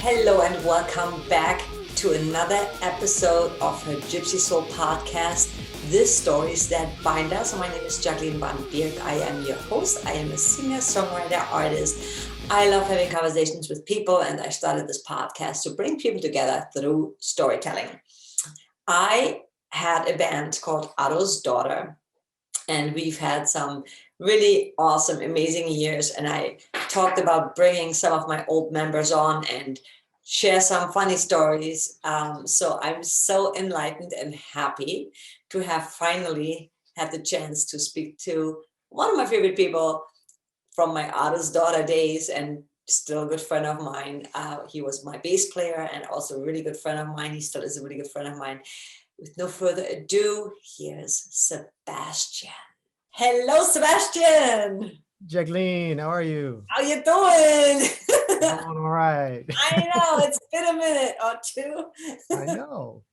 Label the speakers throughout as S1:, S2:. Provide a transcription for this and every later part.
S1: Hello and welcome back to another episode of her Gypsy Soul podcast. This stories that bind us. My name is Jacqueline Van Beert. I am your host. I am a singer, songwriter, artist. I love having conversations with people, and I started this podcast to bring people together through storytelling. I had a band called Otto's Daughter, and we've had some really awesome, amazing years. And I talked about bringing some of my old members on and share some funny stories. So I'm so enlightened and happy to have finally had the chance to speak to one of my favorite people from my Otto's Daughter days, and still a good friend of mine. He was my bass player and also a really good friend of mine. He still is a really good friend of mine. With no further ado, here's Sebastian. Hello, Sebastian.
S2: Jacqueline, how are you?
S1: How you doing?
S2: Doing all right.
S1: I know, it's been a minute or two.
S2: I know.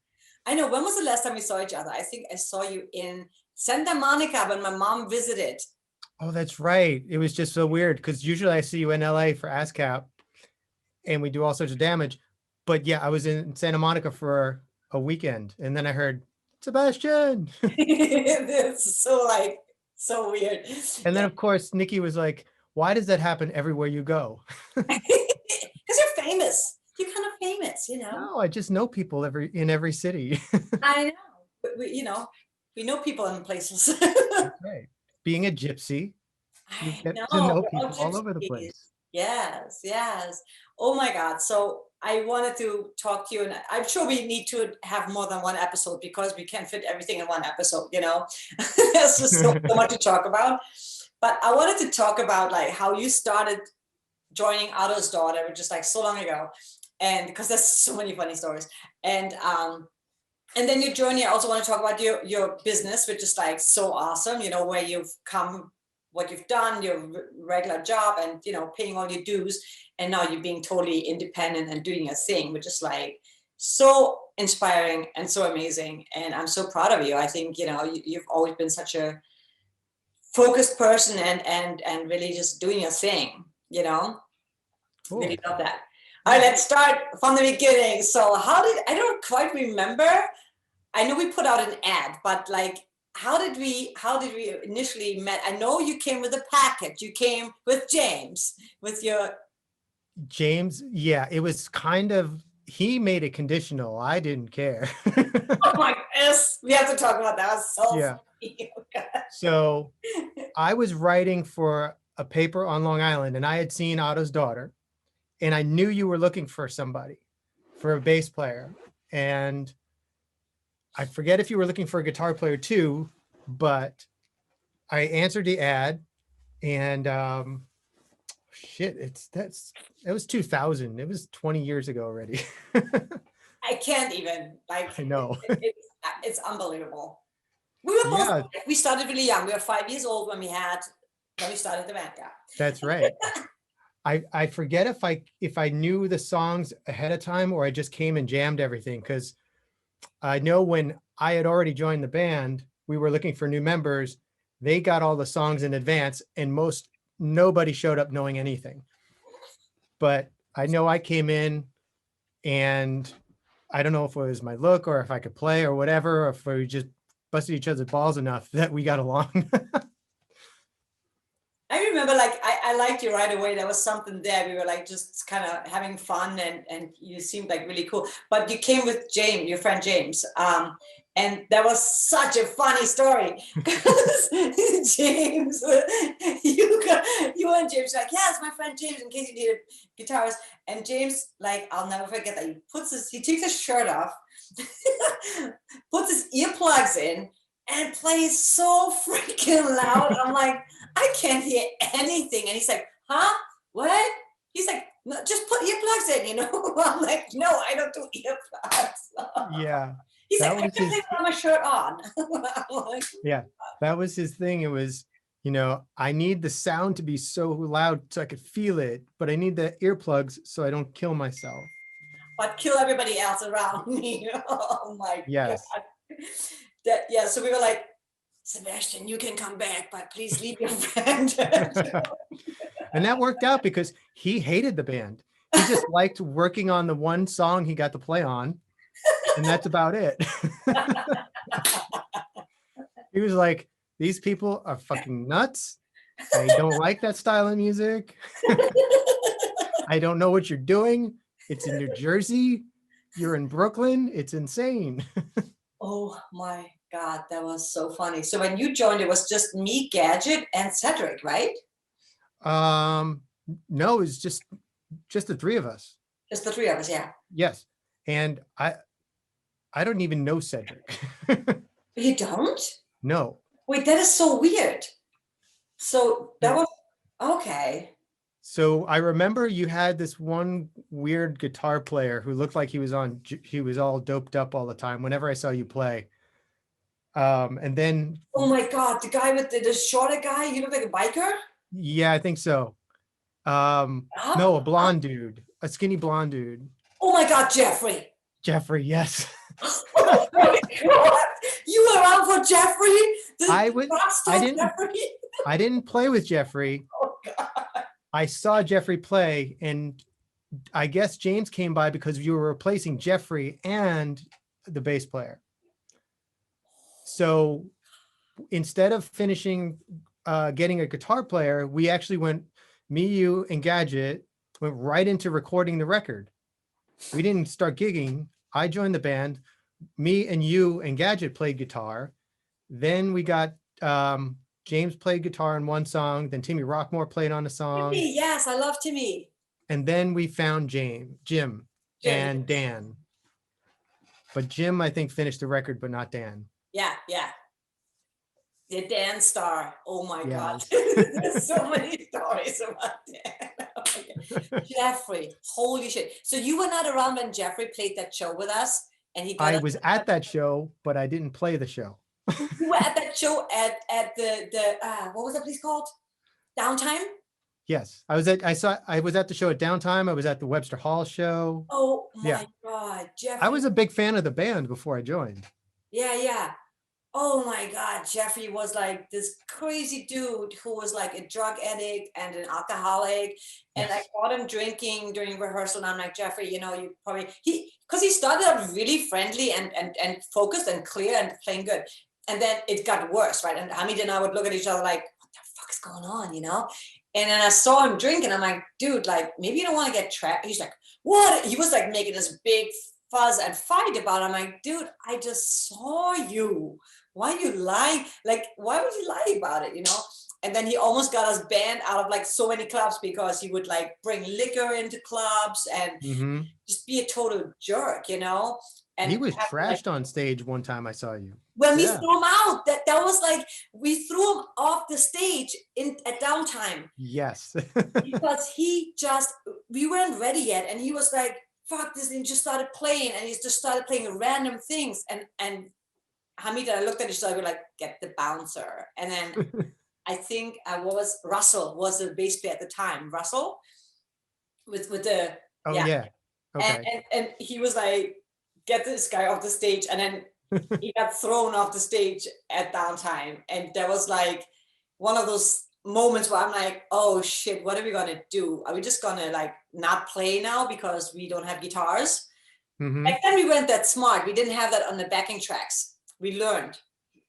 S1: When was the last time we saw each other? I think I saw you in Santa Monica when my mom visited.
S2: Oh, that's right. It was just so weird because usually I see you in LA for ASCAP and we do all sorts of damage. But yeah, I was in Santa Monica for a weekend and then I heard Sebastian.
S1: It's so weird.
S2: And then of course, Nikki was like, why does that happen everywhere you go?
S1: Because you're famous. You're kind of famous, you know?
S2: No, I just know people in every city.
S1: I know. But we know people in places.
S2: Right. Being a gypsy, you get to
S1: know
S2: know people all over the place.
S1: Yes. Oh my God. So I wanted to talk to you, and I'm sure we need to have more than one episode because we can't fit everything in one episode, you know? There's just so much to talk about. But I wanted to talk about like how you started joining Otto's Daughter, which is like so long ago. And because there's so many funny stories. And then your journey. I also want to talk about your business, which is like so awesome, you know, where you've come, what you've done, your regular job, and, you know, paying all your dues. And now you're being totally independent and doing your thing, which is like so inspiring and so amazing. And I'm so proud of you. I think, you know, you've always been such a focused person and really just doing your thing, you know. Cool. Really love that. All right, let's start from the beginning. So I don't quite remember. I know we put out an ad, but like, how did we initially met? I know you came with a package. You came with James, with your...
S2: James, yeah, it was kind of, he made it conditional. I didn't care.
S1: Oh my goodness, we have to talk about that. So
S2: yeah.
S1: Funny.
S2: So I was writing for a paper on Long Island and I had seen Otto's Daughter and I knew you were looking for somebody, for a bass player. And I forget if you were looking for a guitar player too, but I answered the ad and it was 2000. It was 20 years ago already.
S1: I can't even, like,
S2: I know.
S1: It's unbelievable. We were both, we started really young. We were 5 years old when we started the band. Yeah.
S2: That's right. I forget if I knew the songs ahead of time or I just came and jammed everything, because I know when I had already joined the band, we were looking for new members. They got all the songs in advance and nobody showed up knowing anything. But I know I came in and I don't know if it was my look or if I could play or whatever, or if we just busted each other's balls enough that we got along.
S1: I remember, like, I liked you right away. There was something there. We were like just kind of having fun, and you seemed like really cool. But you came with James, your friend James, and that was such a funny story. James, you and James were like, yeah, it's my friend James in case you needed guitars. And James, like, I'll never forget that he takes his shirt off, puts his earplugs in, and plays so freaking loud. I'm like, I can't hear anything. And he's like, huh? What? He's like, no, just put earplugs in, you know? I'm like, no, I don't do earplugs.
S2: Yeah.
S1: He's like, I just have my shirt on. Like,
S2: yeah, that was his thing. It was, you know, I need the sound to be so loud so I could feel it, but I need the earplugs so I don't kill myself.
S1: But kill everybody else around me. Oh my God. So we were like, Sebastian, you can come back, but please leave your friend.
S2: And that worked out because he hated the band. he just liked working on the one song he got to play on, and that's about it. He was like, these people are fucking nuts. I don't like that style of music. I don't know what you're doing. It's in New Jersey. You're in Brooklyn. It's insane.
S1: Oh my God, that was so funny. So when you joined, it was just me, Gadget, and Cedric, right?
S2: No, it's just the three of us.
S1: Just the three of us, yeah.
S2: Yes. And I don't even know Cedric.
S1: You don't?
S2: No.
S1: Wait, that is so weird. So that was okay.
S2: So I remember you had this one weird guitar player who looked like he was all doped up all the time whenever I saw you play. And then,
S1: oh my God, the guy with the shorter guy, he looked like a biker?
S2: Yeah, I think so. No, a blonde dude, a skinny blonde dude.
S1: Oh my God, Jeffrey.
S2: Jeffrey, yes.
S1: Oh my God. You were around for Jeffrey?
S2: I didn't play with Jeffrey.
S1: Oh God.
S2: I saw Jeffrey play, and I guess James came by because you were replacing Jeffrey and the bass player. So instead of finishing getting a guitar player, we actually went, me, you, and Gadget went right into recording the record. We didn't start gigging. I joined the band. Me and you and Gadget played guitar. Then we got James played guitar on one song. Then Timmy Rockmore played on a song.
S1: Timmy, yes, I love Timmy.
S2: And then we found Jim, and Dan. But Jim, I think, finished the record, but not Dan.
S1: Yeah. The Dan star. Oh my God.
S2: Yes.
S1: There's so many stories about Dan. Oh, Jeffrey, holy shit. So you were not around when Jeffrey played that show with us? And
S2: I was at that show, but I didn't play the show.
S1: You were at that show at the what was that place called? Downtime?
S2: Yes. I was at the show at Downtime. I was at the Webster Hall show.
S1: Oh my God, Jeffrey.
S2: I was a big fan of the band before I joined.
S1: Yeah. Oh my God, Jeffrey was like this crazy dude who was like a drug addict and an alcoholic. And I caught him drinking during rehearsal. And I'm like, Jeffrey, you probably, because he started out really friendly and focused and clear and playing good. And then it got worse, right? And Hamid and I would look at each other like, what the fuck is going on, And then I saw him drink and I'm like, dude, like, maybe you don't want to get trapped. He's like, what? He was like making this big fuss and fight about it. I'm like, dude, I just saw you. Why you lie? Like, why would you lie about it, And then he almost got us banned out of like so many clubs because he would like bring liquor into clubs and just be a total jerk, And
S2: he was trashed on stage one time I saw you.
S1: When we threw him out, that was like, we threw him off the stage at Downtime.
S2: Yes.
S1: Because we weren't ready yet. And he was like, fuck this, and he just started playing, and he just started playing random things. And Hamid and I looked at each other, we were like, get the bouncer. And then I think Russell was the bass player at the time. Russell with the
S2: Okay.
S1: And he was like, get this guy off the stage, and then he got thrown off the stage at Downtime. And that was like one of those moments where I'm like, oh shit, what are we gonna do? Are we just gonna like not play now because we don't have guitars? Back then we weren't that smart. We didn't have that on the backing tracks. We learned.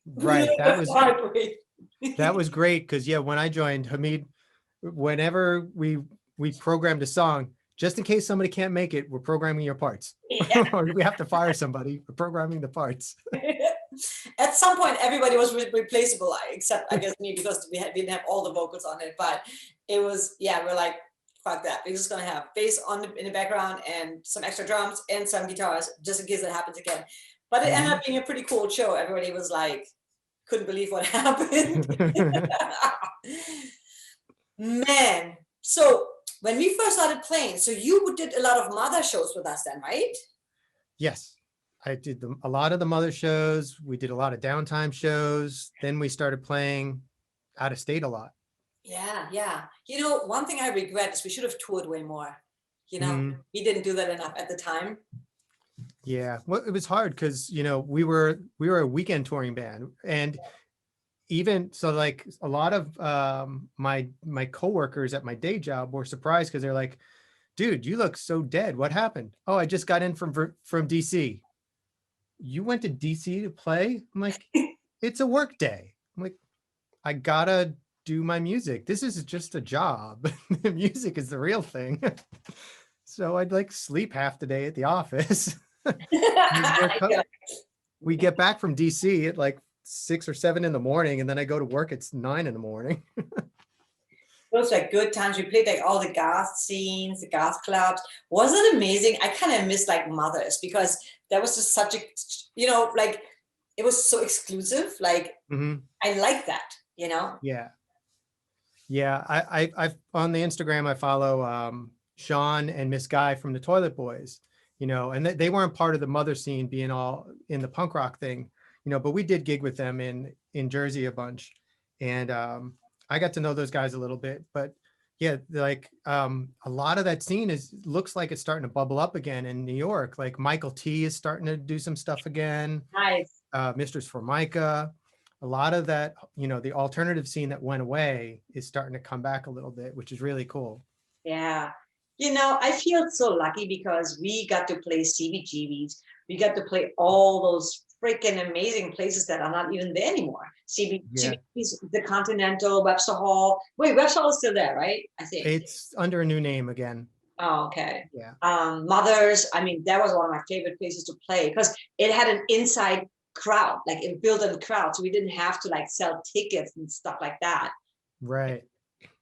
S2: Right. That was great because when I joined, Hamid, whenever we programmed a song, just in case somebody can't make it, we're programming your parts. Or we have to fire somebody for programming the parts.
S1: At some point, everybody was replaceable, except I guess me, because we didn't have all the vocals on it. But it was, we're like, fuck that. We're just gonna have bass in the background and some extra drums and some guitars, just in case that happens again. But it ended up being a pretty cool show. Everybody was like, couldn't believe what happened. Man. So when we first started playing, so you did a lot of Mother shows with us then, right?
S2: Yes. I did a lot of the Mother shows. We did a lot of Downtime shows. Then we started playing out of state a lot.
S1: Yeah. One thing I regret is we should have toured way more. We didn't do that enough at the time.
S2: Yeah, well, it was hard because we were a weekend touring band, and even so, like a lot of my coworkers at my day job were surprised because they're like, dude, you look so dead. What happened? Oh, I just got in from DC. You went to DC to play? I'm like, it's a work day. I'm like, I gotta do my music. This is just a job. The music is the real thing. So I'd like sleep half the day at the office. We get back from DC at like 6 or 7 in the morning, and then I go to work at 9 in the morning.
S1: Those like good times. We played like all the Goth scenes, the Goth clubs. Wasn't it amazing? I kind of miss like Mothers, because that was just such a, you know, like it was so exclusive. Like I like that, you know?
S2: Yeah. Yeah. I've on the Instagram, I follow Sean and Miss Guy from the Toilet Boys, you know, and they weren't part of the Mother scene being all in the punk rock thing, you know, but we did gig with them in Jersey a bunch. And I got to know those guys a little bit, but yeah, like a lot of that scene looks like it's starting to bubble up again in New York. Like Michael T is starting to do some stuff again.
S1: Nice.
S2: Mistress Formica, a lot of that, you know, the alternative scene that went away is starting to come back a little bit, which is really cool.
S1: Yeah. You know, I feel so lucky because we got to play CBGBs. We got to play all those freaking amazing places that are not even there anymore. CBGBs, the Continental, Webster Hall. Wait, Webster Hall is still there, right? I think.
S2: It's under a new name again.
S1: Oh, okay.
S2: Yeah.
S1: Mothers. I mean, that was one of my favorite places to play because it had an inside crowd, like it built a crowd. So we didn't have to like sell tickets and stuff like that.
S2: Right.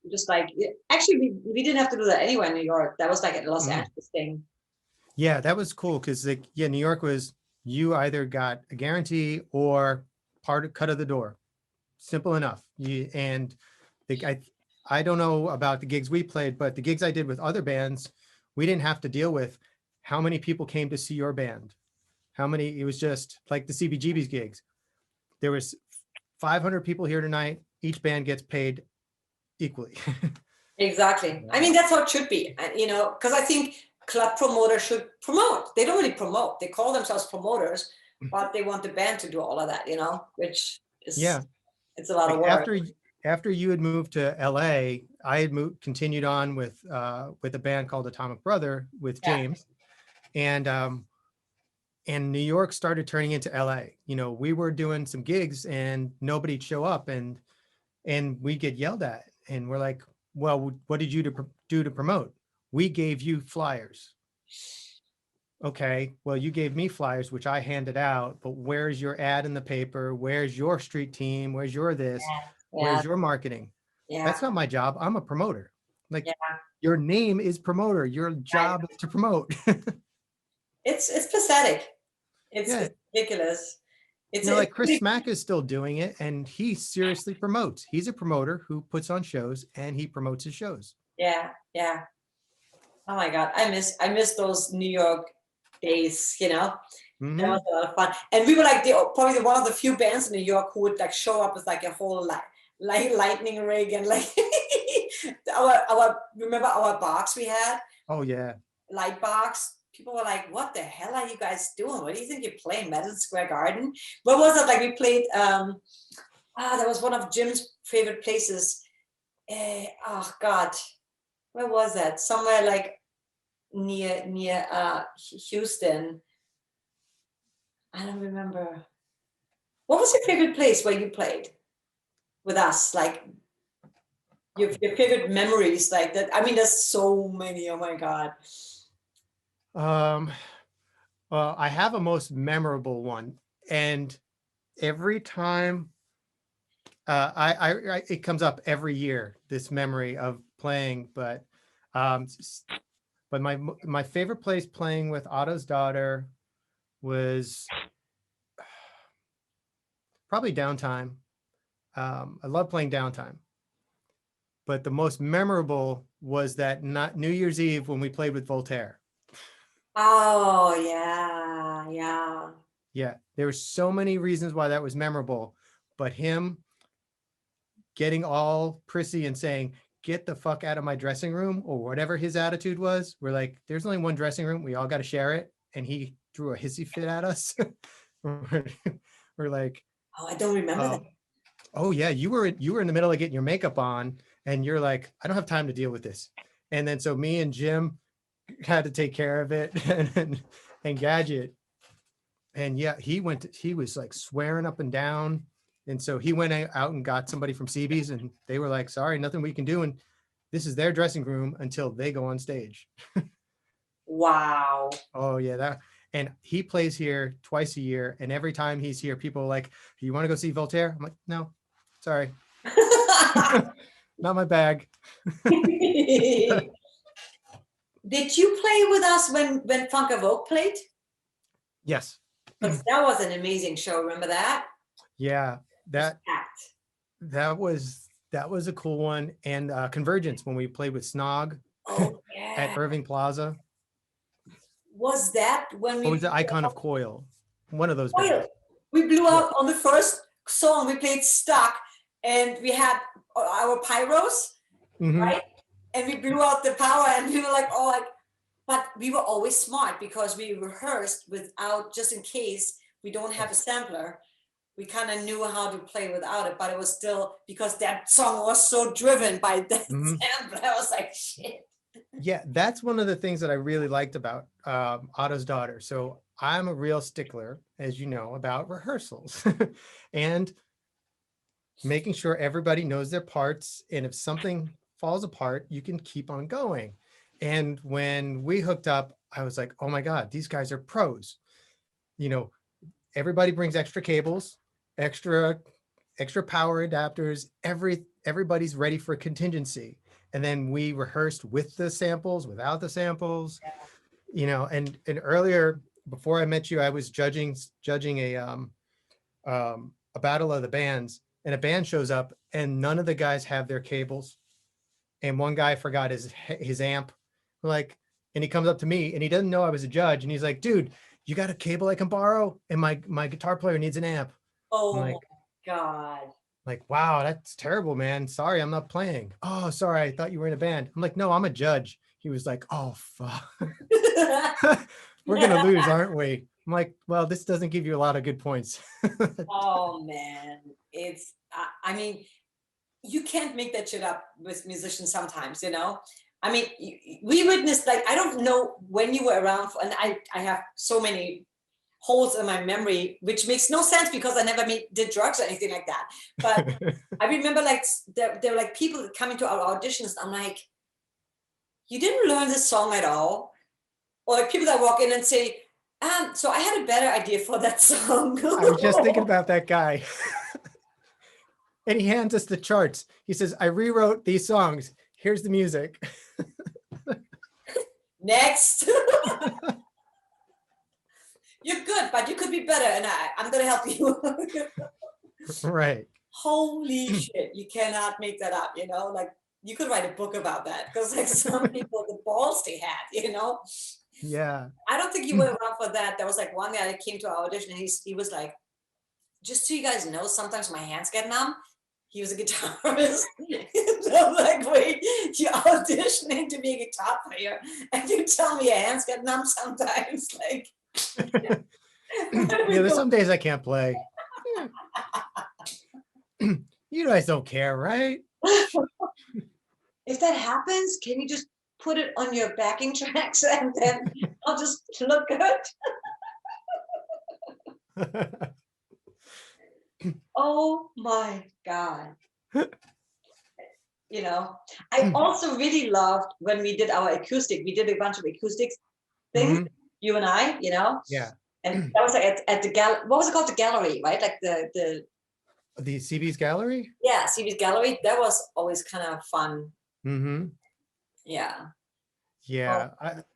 S1: Just like, actually, we didn't have to do that anywhere in New York. That was like a Los Angeles thing.
S2: Yeah, that was cool because like, yeah, New York was, you either got a guarantee or cut of the door. Simple enough. I don't know about the gigs we played, but the gigs I did with other bands, we didn't have to deal with how many people came to see your band. It was just like the CBGB's gigs. There was 500 people here tonight. Each band gets paid equally.
S1: Exactly. I mean, that's how it should be, you know, because I think club promoters should promote. They don't really promote. They call themselves promoters, but they want the band to do all of that, you know, which is, it's a lot of work.
S2: After you had moved to LA, I had continued on with a band called Atomic Brother with James, and New York started turning into LA. You know, we were doing some gigs and nobody'd show up, and we'd get yelled at, and we're like, well, what did you do to promote? We gave you flyers. Okay, well, you gave me flyers, which I handed out, but where's your ad in the paper? Where's your street team? Where's your this? Where's your marketing? That's not my job. I'm a promoter. Like, your name is promoter. Your job is to promote.
S1: It's pathetic. It's ridiculous.
S2: It's like Chris Smack is still doing it, and he seriously promotes. He's a promoter who puts on shows, and he promotes his shows.
S1: Yeah. Oh my God, I miss those New York days. You know, that was a lot of fun. And we were like probably one of the few bands in New York who would like show up with like a whole like lightning rig and like remember our box we had? Oh yeah, light box. People were like, what the hell are you guys doing? What do you think you're playing, Madison Square Garden? What was it? Like we played, that was one of Jim's favorite places. Oh God, where was that? Somewhere like near Houston. I don't remember. What was your favorite place where you played with us? Like your favorite memories like that? I mean, there's so many, oh my God.
S2: Well, I have a most memorable one, and every time it comes up every year, this memory of playing, but my favorite place playing with Otto's daughter was probably Downtime. I love playing Downtime, but the most memorable was that New Year's Eve when we played with Voltaire.
S1: Oh
S2: yeah, there were so many reasons why that was memorable, but him getting all prissy and saying, get the fuck out of my dressing room, or whatever his attitude was. We're like, there's only one dressing room, we all got to share it, and he threw a hissy fit at us. We're like,
S1: oh, I don't remember that.
S2: Oh yeah, you were in the middle of getting your makeup on, and you're like, I don't have time to deal with this. And then so me and Jim had to take care of it and Gadget. And yeah, he was like swearing up and down. And so he went out and got somebody from CB's and they were like, sorry, nothing we can do. And this is their dressing room until they go on stage.
S1: Wow.
S2: Oh yeah, and he plays here twice a year. And every time he's here, people are like, you want to go see Voltaire? I'm like, no, sorry. Not my bag.
S1: Did you play with us when Funk of Oak played?
S2: Yes.
S1: Because that was an amazing show. Remember that?
S2: Yeah, that was a cool one. And Convergence when we played with Snog at Irving Plaza.
S1: Was that when we?
S2: What was the Icon of Coil? One of those bands.
S1: We blew out on the first song. We played Stuck, and we had our pyros, right? And we blew out the power, and we were like, oh, like. But we were always smart because we rehearsed without, just in case we don't have a sampler. We kind of knew how to play without it, but it was still because that song was so driven by that sampler. I was like, shit.
S2: Yeah, that's one of the things that I really liked about Otto's Daughter. So I'm a real stickler, as you know, about rehearsals and making sure everybody knows their parts. And if something falls apart, you can keep on going. And when we hooked up, I was like, oh my God, these guys are pros. You know, everybody brings extra cables, extra power adapters, everybody's ready for contingency. And then we rehearsed with the samples, without the samples, you know, and earlier, before I met you, I was judging a battle of the bands, and a band shows up and none of the guys have their cables. And one guy forgot his amp. Like, and he comes up to me and he doesn't know I was a judge. And he's like, dude, you got a cable I can borrow? And my guitar player needs an amp.
S1: Oh my God.
S2: Like, wow, that's terrible, man. Sorry, I'm not playing. Oh, sorry, I thought you were in a band. I'm like, no, I'm a judge. He was like, oh, fuck. We're going to lose, aren't we? I'm like, well, this doesn't give you a lot of good points.
S1: Oh, man. It's, I mean, you can't make that shit up with musicians sometimes, you know? I mean, we witnessed, like, I don't know when you were around, and I have so many holes in my memory, which makes no sense because I never did drugs or anything like that. But I remember, like, there were like people coming to our auditions. I'm like, you didn't learn this song at all? Or like people that walk in and say, so I had a better idea for that song.
S2: I was just thinking about that guy. And he hands us the charts. He says, I rewrote these songs. Here's the music.
S1: Next. You're good, but you could be better, and I'm gonna help you.
S2: Right.
S1: Holy shit, you cannot make that up, you know? Like, you could write a book about that, because like some people, the balls they had, you know?
S2: Yeah.
S1: I don't think you were around for that. There was like one guy that came to our audition, and he was like, just so you guys know, sometimes my hands get numb. He was a guitarist. So I'm like, wait, you're auditioning to be a guitar player, and you tell me your hands get numb sometimes, like.
S2: Yeah, there's some days I can't play. You guys don't care, right?
S1: If that happens, can you just put it on your backing tracks and then I'll just look good? Oh my God. You know, I also really loved when we did our acoustic. We did a bunch of acoustics things, you and I, you know?
S2: Yeah.
S1: And that was like at the what was it called? The gallery, right? Like the
S2: CB's gallery?
S1: Yeah, CB's gallery. That was always kind of fun. Yeah.
S2: Yeah.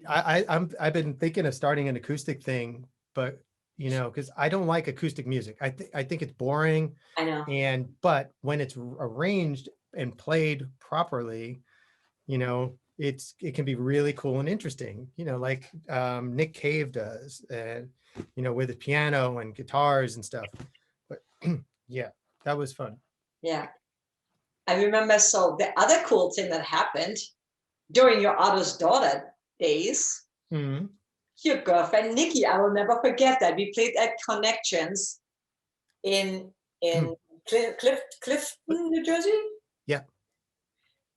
S2: I've been thinking of starting an acoustic thing, but you know, because I don't like acoustic music. I think it's boring.
S1: I know.
S2: But when it's arranged and played properly, you know, it can be really cool and interesting, you know, like Nick Cave does, and you know, with the piano and guitars and stuff. But yeah, that was fun.
S1: Yeah. I remember, so the other cool thing that happened during your Otto's Daughter days, your girlfriend Nikki, I will never forget that. We played at Connections in Clifton, New Jersey.
S2: Yeah.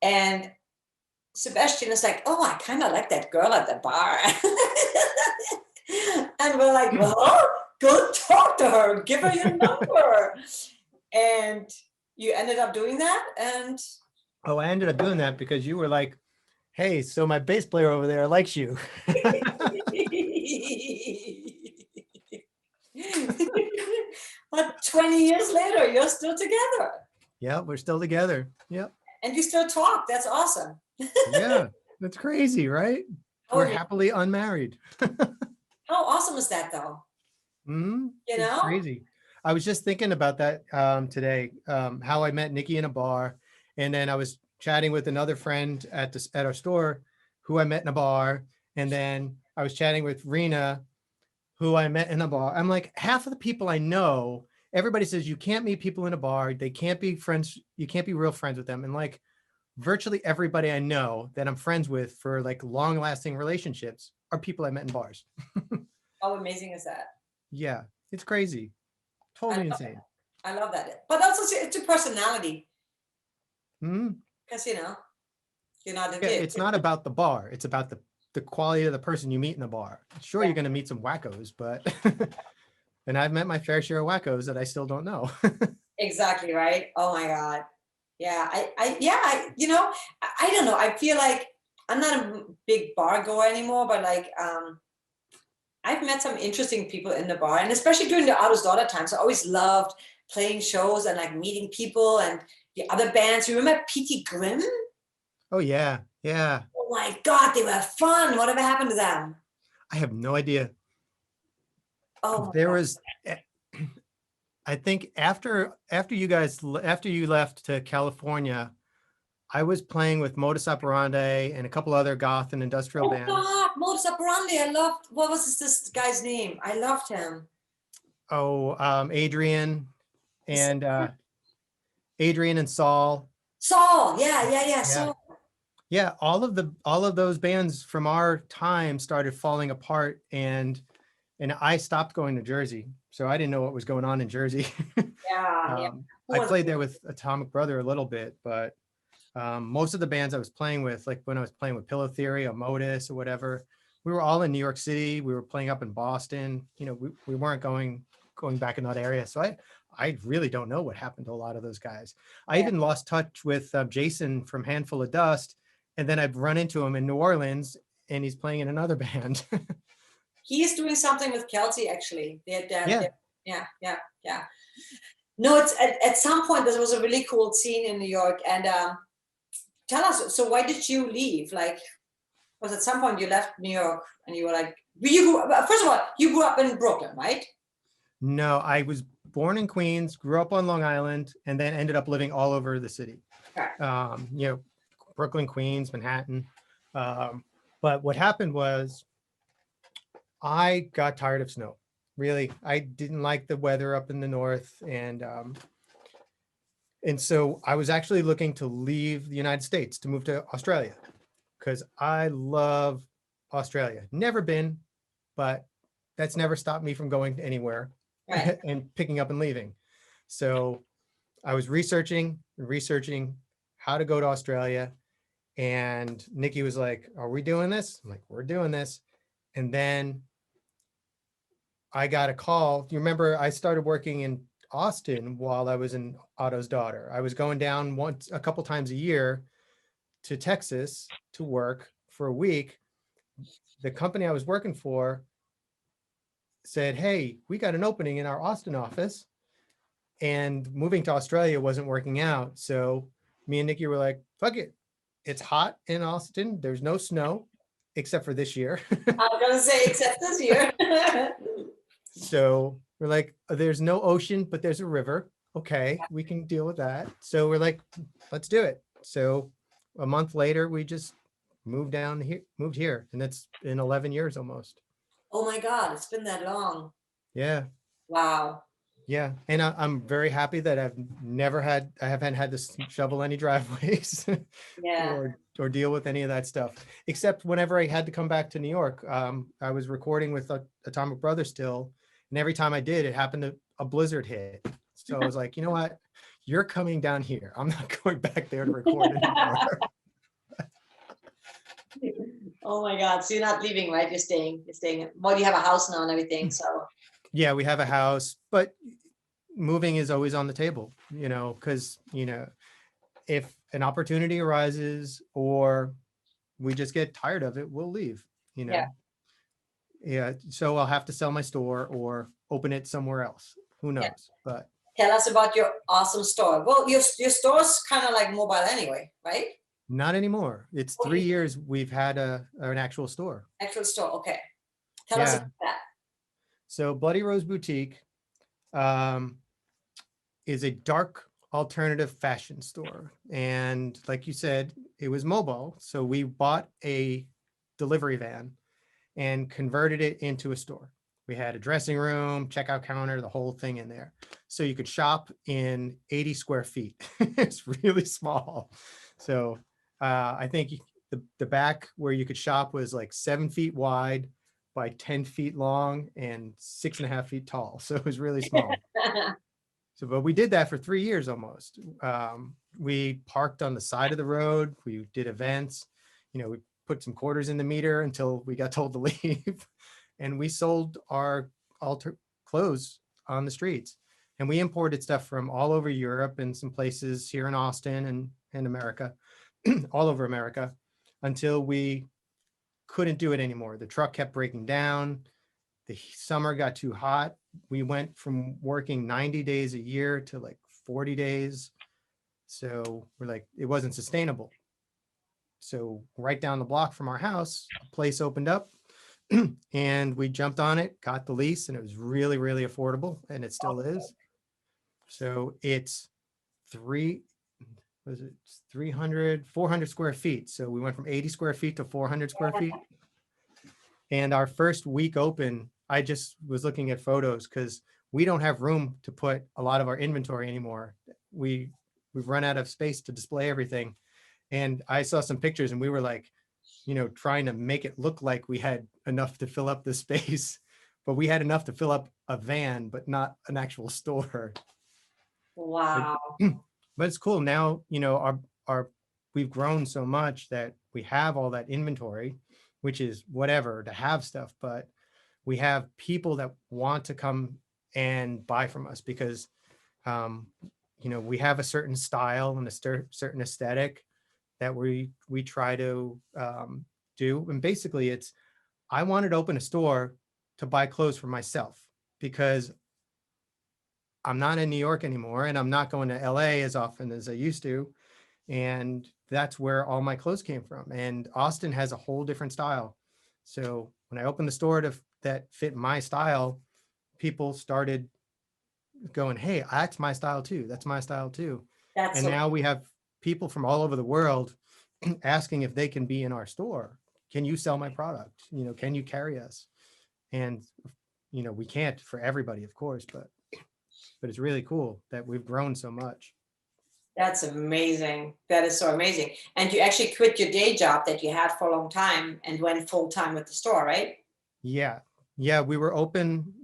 S1: And Sebastian is like, oh, I kind of like that girl at the bar. And we're like, well, go talk to her, give her your number. And you ended up doing that. And
S2: Oh, I ended up doing that because you were like, hey, so my bass player over there likes you.
S1: But 20 years later, you're still together.
S2: Yeah, we're still together. Yep.
S1: And you still talk. That's awesome.
S2: Yeah, that's crazy, right?
S1: Oh,
S2: We're
S1: yeah.
S2: happily unmarried.
S1: How awesome is that, though?
S2: You
S1: You
S2: It's
S1: know?
S2: crazy. I was just thinking about that today, how I met Nikki in a bar, and then I was chatting with another friend at our store who I met in a bar, and then I was chatting with Rena, who I met in a bar. I'm like, half of the people I know, everybody says you can't meet people in a bar, they can't be friends, you can't be real friends with them. And like virtually everybody I know that I'm friends with for like long lasting relationships are people I met in bars.
S1: How amazing is that?
S2: Yeah, it's crazy. Totally insane.
S1: I love that. But also, it's a personality.
S2: Hmm.
S1: Because, you know, you're not a
S2: Yeah,
S1: dick.
S2: it's not about the bar. It's about the quality of the person you meet in the bar. Sure, you're going to meet some wackos, but and I've met my fair share of wackos that I still don't know.
S1: Exactly, right? Oh my God. Yeah, you know, I don't know. I feel like I'm not a big bar goer anymore, but like, I've met some interesting people in the bar, and especially during the Otto's Daughter times, I always loved playing shows and like meeting people and the other bands. You remember P.T. Grimm?
S2: Oh yeah, yeah.
S1: Oh my God, they were fun. Whatever happened to them?
S2: I have no idea.
S1: Oh my
S2: There
S1: God.
S2: was, I think after you left to California, I was playing with Modus Operandi and a couple other goth and industrial
S1: Oh
S2: bands.
S1: God, Modus Operandi. I loved, what was this guy's name? I loved him.
S2: Oh, and Adrian and Saul.
S1: Saul. Yeah.
S2: Yeah.
S1: Saul.
S2: Yeah, all of those bands from our time started falling apart, and I stopped going to Jersey, so I didn't know what was going on in Jersey.
S1: Yeah. Who
S2: I
S1: was
S2: played
S1: it?
S2: there with Atomic Brother a little bit, but most of the bands I was playing with, like when I was playing with Pillow Theory or Modus or whatever, we were all in New York City. We were playing up in Boston. You know, we weren't going back in that area. So I really don't know what happened to a lot of those guys. I
S1: Yeah.
S2: even lost touch with Jason from Handful of Dust, and then I've run into him in New Orleans, and he's playing in another band.
S1: He is doing something with Kelsey, actually.
S2: Yeah.
S1: Yeah. No, it's at some point there was a really cool scene in New York. And tell us, so why did you leave? Like, was at some point you left New York and you were like, first of all, you grew up in Brooklyn, right?
S2: No, I was born in Queens, grew up on Long Island, and then ended up living all over the city.
S1: Right.
S2: You know, Brooklyn, Queens, Manhattan. But what happened was I got tired of snow. Really, I didn't like the weather up in the north, and so I was actually looking to leave the United States to move to Australia because I love Australia. Never been, but that's never stopped me from going anywhere
S1: Right.
S2: and picking up and leaving. So I was researching how to go to Australia. And Nikki was like, are we doing this? I'm like, we're doing this. And then I got a call. You remember I started working in Austin while I was in Otto's Daughter. I was going down a couple times a year to Texas to work for a week. The company I was working for said, hey, we got an opening in our Austin office, and moving to Australia wasn't working out. So me and Nikki were like, fuck it. It's hot in Austin. There's no snow except for this year.
S1: I was gonna say, except this year.
S2: So we're like, there's no ocean, but there's a river. Okay, we can deal with that. So we're like, let's do it. So a month later, we just moved here, and it's been 11 years almost.
S1: Oh my God, it's been that long.
S2: Yeah.
S1: Wow.
S2: Yeah, and I'm very happy that I haven't had to shovel any driveways
S1: Yeah.
S2: or deal with any of that stuff, except whenever I had to come back to New York. I was recording with Atomic Brother still, and every time I did, it happened to a blizzard hit. So I was like, you know what, you're coming down here. I'm not going back there to record anymore.
S1: Oh my God. So you're not leaving, right? You're staying. You're staying. Well, you have a house now and everything. So
S2: Yeah, we have a house, but moving is always on the table, because, if an opportunity arises or we just get tired of it, we'll leave,
S1: yeah.
S2: Yeah, so I'll have to sell my store or open it somewhere else. Who
S1: Yeah.
S2: knows? But
S1: Tell us about your awesome store. Well, your store's kind of like mobile anyway, right?
S2: not anymore. It's 3 years we've had an actual store.
S1: Actual store. Okay. Tell us
S2: Yeah.
S1: about that.
S2: So Bloody Rose Boutique um, is a dark alternative fashion store. And like you said, it was mobile. So we bought a delivery van and converted it into a store. We had a dressing room, checkout counter, the whole thing in there. So you could shop in 80 square feet. It's really small. So I think the back where you could shop was like 7 feet wide by 10 feet long and 6.5 feet tall. So it was really small. So, but we did that for 3 years almost. We parked on the side of the road. We did events. We put some quarters in the meter until we got told to leave. And we sold our clothes on the streets. And we imported stuff from all over Europe and some places here in Austin and America, all over America, until we couldn't do it anymore. The truck kept breaking down. The summer got too hot. We went from working 90 days a year to like 40 days. So we're like, it wasn't sustainable. So right down the block from our house, a place opened up and we jumped on it, got the lease, and it was really, really affordable, and it still is. So it's 400 square feet. So we went from 80 square feet to 400 square feet. And our first week open, I just was looking at photos because we don't have room to put a lot of our inventory anymore. We've run out of space to display everything. And I saw some pictures and we were like, trying to make it look like we had enough to fill up the space, but we had enough to fill up a van, but not an actual store.
S1: Wow.
S2: But it's cool now, we've grown so much that we have all that inventory, which is whatever to have stuff, but we have people that want to come and buy from us because, we have a certain style and a certain aesthetic that we try to do. And basically I wanted to open a store to buy clothes for myself because I'm not in New York anymore and I'm not going to LA as often as I used to. And that's where all my clothes came from. And Austin has a whole different style. So when I opened the store that fit my style, people started going, hey, that's my style too. That's my style too. And now we have people from all over the world asking if they can be in our store. Can you sell my product? Can you carry us? And, we can't for everybody, of course, but it's really cool that we've grown so much.
S1: That's amazing. That is so amazing. And you actually quit your day job that you had for a long time and went full time with the store, right?
S2: Yeah. Yeah. We were open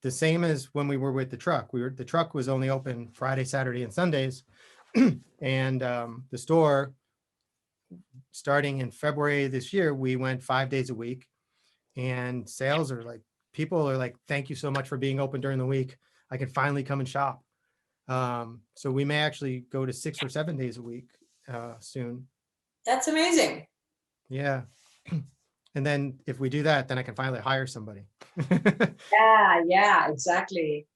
S2: the same as when we were with the truck. The truck was only open Friday, Saturday, and Sundays. And the store, starting in February this year, we went 5 days a week. And sales are like, people are like, thank you so much for being open during the week. I can finally come and shop. So we may actually go to 6 or 7 days a week soon.
S1: That's amazing.
S2: Yeah. And then if we do that, then I can finally hire somebody.
S1: Yeah, exactly.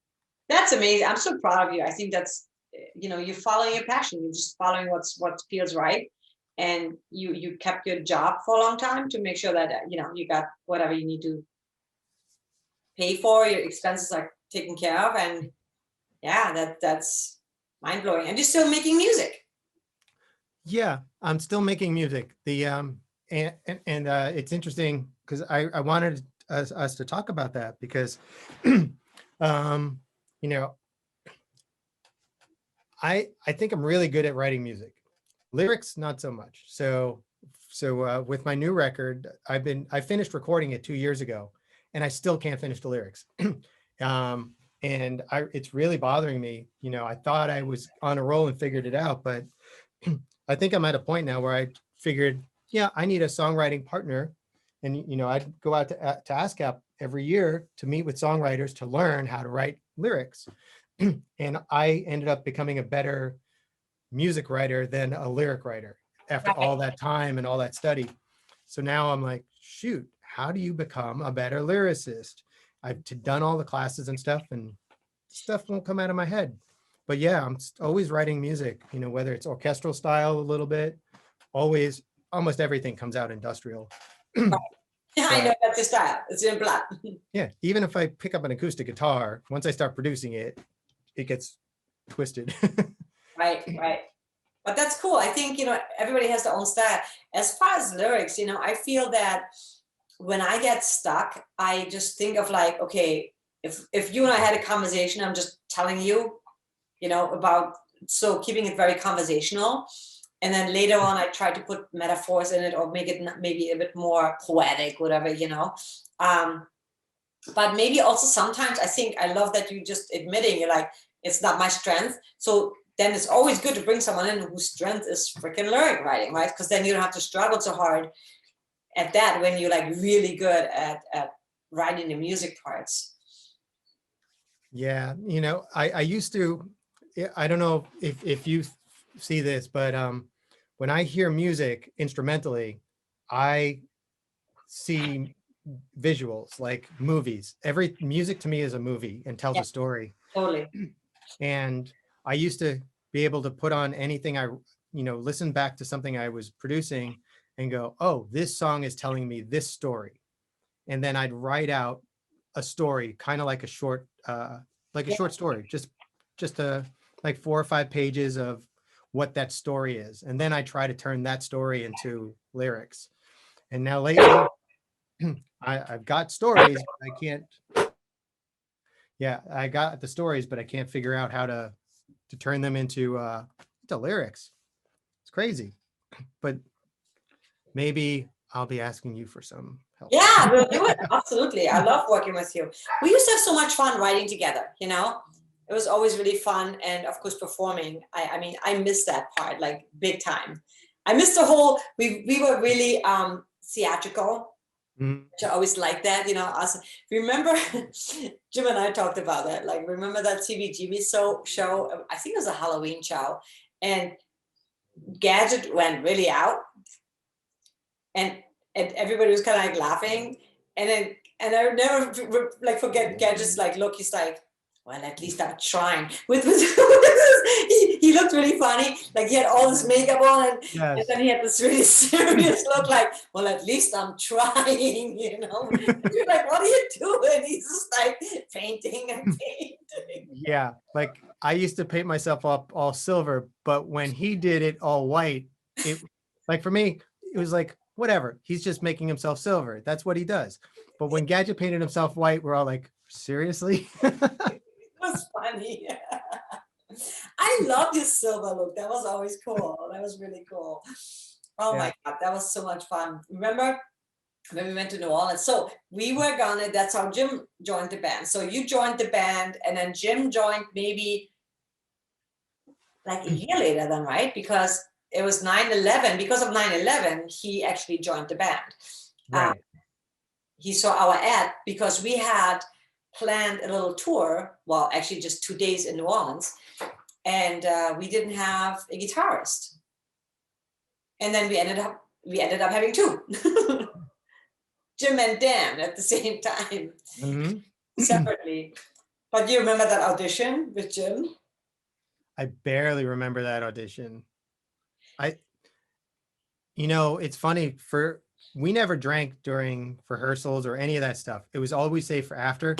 S1: That's amazing. I'm so proud of you. I think that's, you're following your passion. You're just following what feels right. And you kept your job for a long time to make sure that, you got whatever you need to pay for, your expenses are taken care of. And yeah, that's mind blowing. And you're still making music.
S2: Yeah, I'm still making music. And it's interesting because I wanted us to talk about that because, I think I'm really good at writing music. Lyrics, not so much. So with my new record, I finished recording it 2 years ago, and I still can't finish the lyrics. And it's really bothering me. I thought I was on a roll and figured it out, but I think I'm at a point now where I figured, yeah, I need a songwriting partner And, you know, I'd go out to ASCAP every year to meet with songwriters to learn how to write lyrics. And I ended up becoming a better music writer than a lyric writer after all that time and all that study. So now I'm like, shoot, how do you become a better lyricist? I've done all the classes and stuff, and stuff won't come out of my head. But yeah, I'm always writing music, you know, whether it's orchestral style a little bit, always, almost everything comes out industrial.
S1: I know that's your style. It's in blood.
S2: Yeah, even if I pick up an acoustic guitar, once I start producing it, it gets twisted.
S1: Right. But that's cool. I think, you know, everybody has their own style. As far as lyrics, you know, I feel that when I get stuck, I just think of like, okay, if you and I had a conversation, I'm just telling you, you know, about, so keeping it very conversational. And then later on, I try to put metaphors in it or make it maybe a bit more poetic, whatever, you know. But maybe also sometimes I think I love that you just admitting you're like, it's not my strength. So then it's always good to bring someone in whose strength is freaking lyric writing, right? Because then you don't have to struggle so hard at that when you're like really good at writing the music parts.
S2: Yeah, you know, I used to, I don't know if you see this, but when I hear music instrumentally, I see visuals like movies. Every music to me is a movie and tells a story.
S1: Totally.
S2: And I used to be able to put on anything you know, listen back to something I was producing and go, oh, this song is telling me this story. And then I'd write out a story, kind of like a short story, just like 4 or 5 pages of what that story is. And then I try to turn that story into lyrics. And now lately, I've got stories, but I can't. Yeah, I got the stories, but I can't figure out how to turn them into lyrics. It's crazy, but maybe I'll be asking you for some help.
S1: Yeah, we'll do it. Absolutely. I love working with you. We used to have so much fun writing together, you know? It was always really fun. And of course, performing. I mean, I miss that part, like big time. I missed the whole, we were really theatrical. Which I always like that, you know. Remember, Jim and I talked about that. Like, remember that CBGB show? I think it was a Halloween show, and Gadget went really out, and everybody was kind of like laughing, and I would never like forget Gadget's like look. He's like, well, at least I'm trying. He looked really funny. Like he had all this makeup on, and then he had this really serious look. Like, well, at least I'm trying, you know. And you're like, what are you doing? He's just like painting and painting.
S2: Yeah, like I used to paint myself up all silver, but when he did it all white, it like for me, it was like whatever. He's just making himself silver. That's what he does. But when Gadget painted himself white, we're all like, seriously?
S1: Was funny. I loved his silver look. That was always cool. That was really cool. Oh my God, that was so much fun. Remember when we went to New Orleans? So we were that's how Jim joined the band. So you joined the band and then Jim joined maybe like a year later then, right? Because it was 9/11. Because of 9/11, he actually joined the band.
S2: Right.
S1: He saw our ad because we had planned a little tour, well, actually just 2 days in New Orleans, and we didn't have a guitarist. And then we ended up having 2. Jim and Dan at the same time, separately. But do you remember that audition with Jim?
S2: I barely remember that audition. You know, it's funny, we never drank during rehearsals or any of that stuff. It was always safe for after,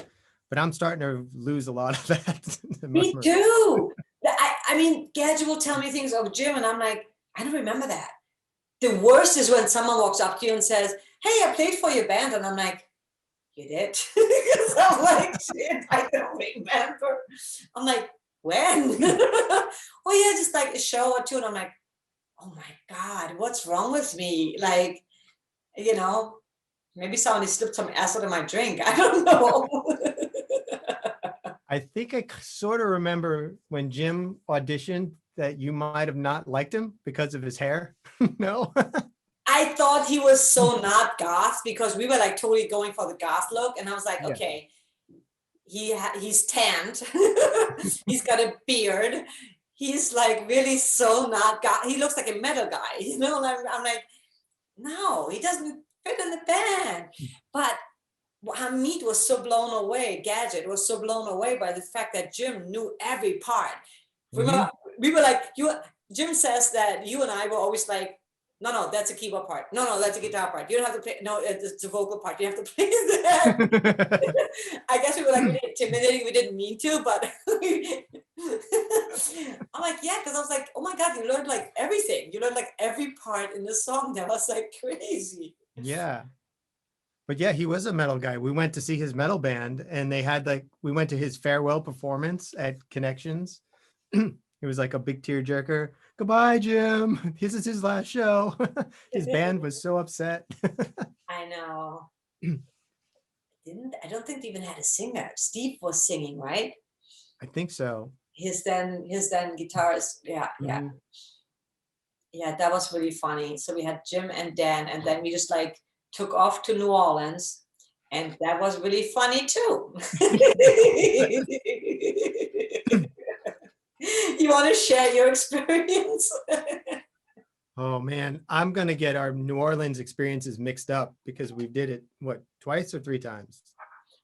S2: but I'm starting to lose a lot of that.
S1: Me too. I mean, Gadget will tell me things of Jim and I'm like, I don't remember that. The worst is when someone walks up to you and says, hey, I played for your band. And I'm like, you did? Because I'm like, shit, I don't remember. I'm like, when? Oh yeah, just like a show or two. And I'm like, oh my God, what's wrong with me? Like, you know, maybe somebody slipped some acid in my drink. I don't know.
S2: I think I sort of remember when Jim auditioned that you might have not liked him because of his hair. No?
S1: I thought he was so not goth because we were like totally going for the goth look, and I was like,
S2: Yeah.
S1: okay, he's tanned, he's got a beard, he's like really so not goth. He looks like a metal guy, you know. And I'm like, no, he doesn't fit in the band. But Hamid was so blown away. Gadget was so blown away by the fact that Jim knew every part. Remember, we were like, Jim says that you and I were always like, no, that's a keyboard part. No, that's a guitar part. You don't have to play. No, it's a vocal part. You have to play that. I guess we were like really intimidating. We didn't mean to, but I'm like, yeah, because I was like, oh my God, you learned like everything. You learned like every part in the song. That was like crazy.
S2: Yeah. But yeah, he was a metal guy. We went to see his metal band, and they had like, we went to his farewell performance at Connections. It was like a big tearjerker. Goodbye, Jim. This is his last show. His band was so upset.
S1: I know. I don't think they even had a singer. Steve was singing, right?
S2: I think so.
S1: His then guitarist. Yeah. Yeah, that was really funny. So we had Jim and Dan, and then we just like took off to New Orleans, and that was really funny too. You want to share your experience?
S2: Oh man, I'm gonna get our New Orleans experiences mixed up because we did it, what, twice or three times?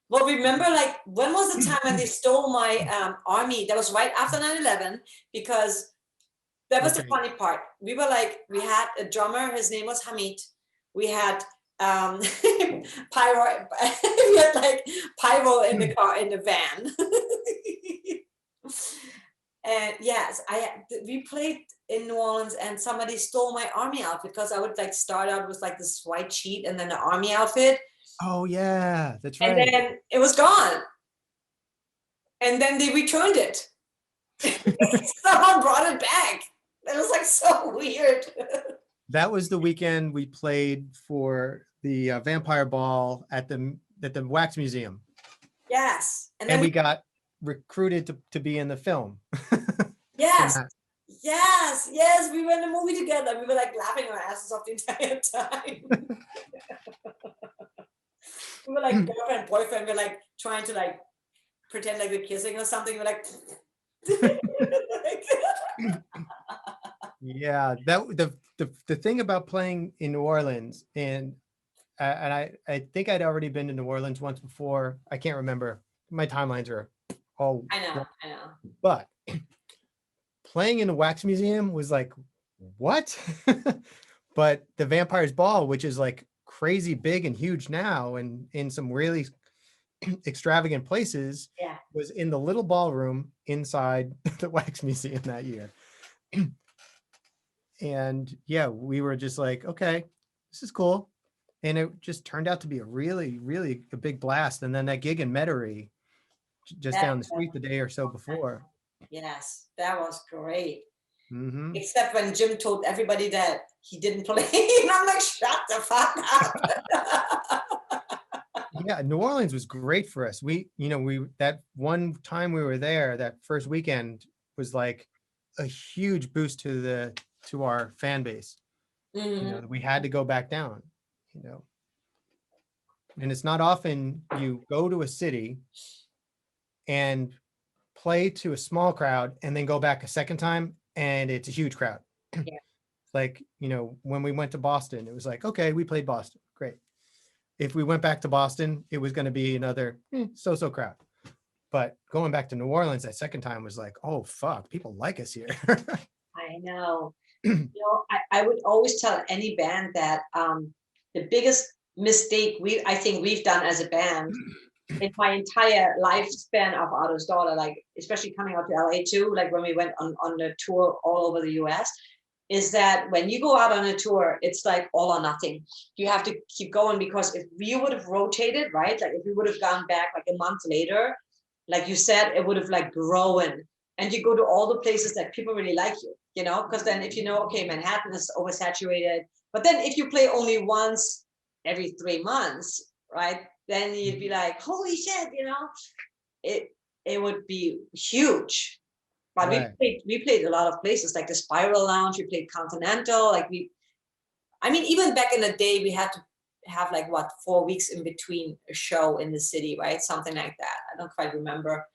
S1: Well, remember, like, when was the time when they stole my army? That was right after 9/11, because that was the funny part. We were like, we had a drummer, his name was Hamid. We had pyro, we had like pyro in the car, in the van. And yes, we played in New Orleans, and somebody stole my army outfit, because I would like start out with like this white sheet and then the army outfit.
S2: Oh yeah, that's right.
S1: And then it was gone. And then they returned it. Someone brought it back. It was like so weird.
S2: That was the weekend we played for the Vampire Ball at the Wax Museum.
S1: Yes.
S2: And then we got recruited to be in the film.
S1: Yes. Yes. We were in a movie together. We were like laughing our asses off the entire time. We were like girlfriend, boyfriend. We're like trying to like pretend like we're kissing or something. We're like,
S2: yeah, that the thing about playing in New Orleans, and I think I'd already been to New Orleans once before. I can't remember. My timelines are all.
S1: I know.
S2: But playing in the Wax Museum was like, what? But the Vampire's Ball, which is like crazy big and huge now, and in some really extravagant places, was in the little ballroom inside the Wax Museum that year. And yeah, we were just like, okay, this is cool. And it just turned out to be a really, really a big blast. And then that gig in Metairie, just down the street the day or so before.
S1: Yes, that was great.
S2: Mm-hmm.
S1: Except when Jim told everybody that he didn't play. And I'm like, shut the fuck up.
S2: Yeah, New Orleans was great for us. We that one time we were there, that first weekend was like a huge boost to our fan base.
S1: Mm-hmm.
S2: We had to go back down, and it's not often you go to a city and play to a small crowd and then go back a second time and it's a huge crowd.
S1: Yeah.
S2: Like, when we went to Boston, it was like, okay, we played Boston, great. If we went back to Boston, it was going to be another so-so crowd. But going back to New Orleans that second time was like, oh fuck, people like us here.
S1: I know. I would always tell any band that the biggest mistake I think we've done as a band in my entire lifespan of Otto's Daughter, like especially coming out to LA too, like when we went on the tour all over the US, is that when you go out on a tour, it's like all or nothing. You have to keep going, because if we would have rotated, right? Like if we would have gone back like a month later, like you said, it would have like grown. And you go to all the places that people really like you, because then if okay, Manhattan is oversaturated. But then if you play only once every 3 months, right? Then you'd be like, holy shit, it would be huge. But right. we played a lot of places, like the Spiral Lounge. We played Continental. Like I mean, even back in the day, we had to have like what, 4 weeks in between a show in the city, right? Something like that. I don't quite remember.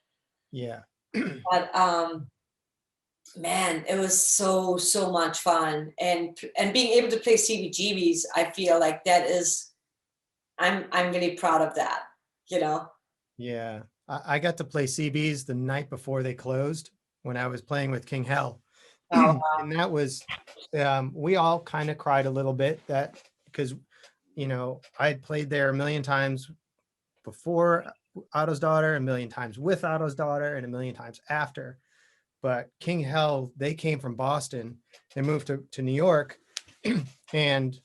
S2: Yeah.
S1: But man, it was so much fun, and being able to play CBGBs, I feel like that is, I'm really proud of that, you know.
S2: Yeah, I got to play CBs the night before they closed when I was playing with King Hell.
S1: Oh,
S2: And that was, we all kind of cried a little bit, that because, you know, I had played there a million times before Otto's Daughter, a million times with Otto's Daughter, and a million times after. But King Hell, they came from Boston, they moved to New York, and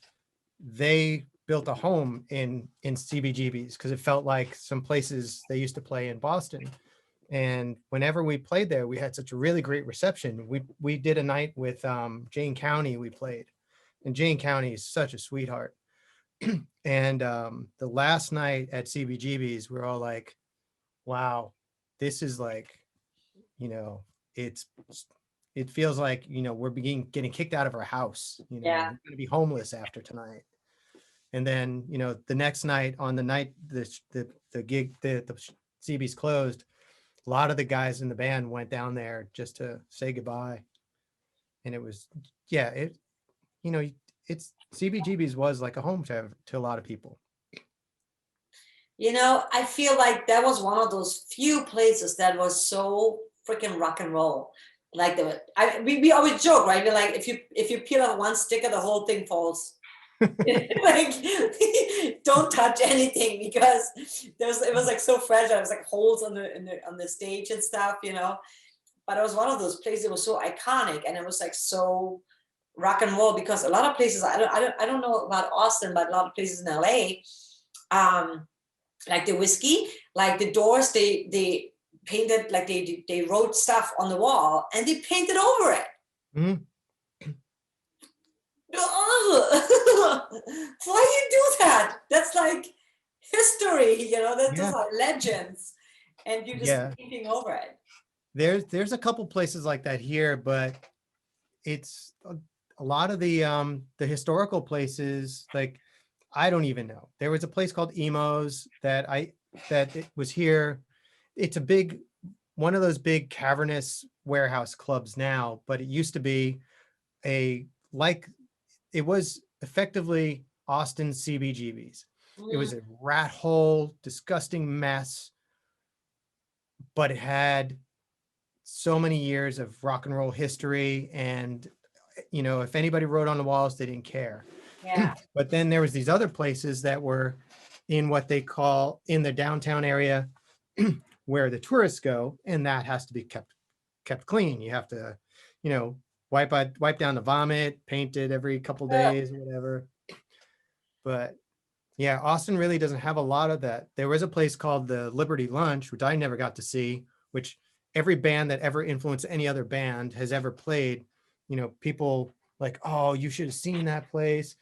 S2: they built a home in CBGBs because it felt like some places they used to play in Boston. And whenever we played there, we had such a really great reception. We did a night with Jane County, we played, and Jane County is such a sweetheart. And the last night at CBGB's, we're all like, wow, this is like, you know, it feels like, you know, we're getting kicked out of our house, you know,
S1: yeah.
S2: we're going to be homeless after tonight. And then, you know, the next night, on the night the gig, the CB's closed, a lot of the guys in the band went down there just to say goodbye. And it was, yeah, it, you know, it's CBGB's was like a home to a lot of people.
S1: You know, I feel like that was one of those few places that was so freaking rock and roll. Like we always joke, right? We're like, if you peel off one sticker, the whole thing falls. Like, don't touch anything, because it was like so fragile. It was like holes on the stage and stuff, you know. But it was one of those places that was so iconic, and it was like so rock and roll, because a lot of places, I don't know about Austin, but a lot of places in LA, like the Whisky, like the doors, they painted, like they wrote stuff on the wall and they painted over it.
S2: Mm-hmm.
S1: Why you do that? That's like history, you know. That's
S2: Yeah.
S1: like legends, and you just painting over it.
S2: There's a couple places like that here, but it's a lot of the historical places, like, I don't even know. There was a place called Emo's that it was here. It's one of those big cavernous warehouse clubs now, but it used to be it was effectively Austin CBGB's. It was a rat hole, disgusting mess, but it had so many years of rock and roll history, and, you know, if anybody wrote on the walls, they didn't care.
S1: Yeah.
S2: But then there was these other places that were in what they call in the downtown area where the tourists go, and that has to be kept clean. You have to, you know, wipe down the vomit, paint it every couple days, whatever. But yeah, Austin really doesn't have a lot of that. There was a place called the Liberty Lunch, which I never got to see, which every band that ever influenced any other band has ever played. You know, people like, oh, you should have seen that place.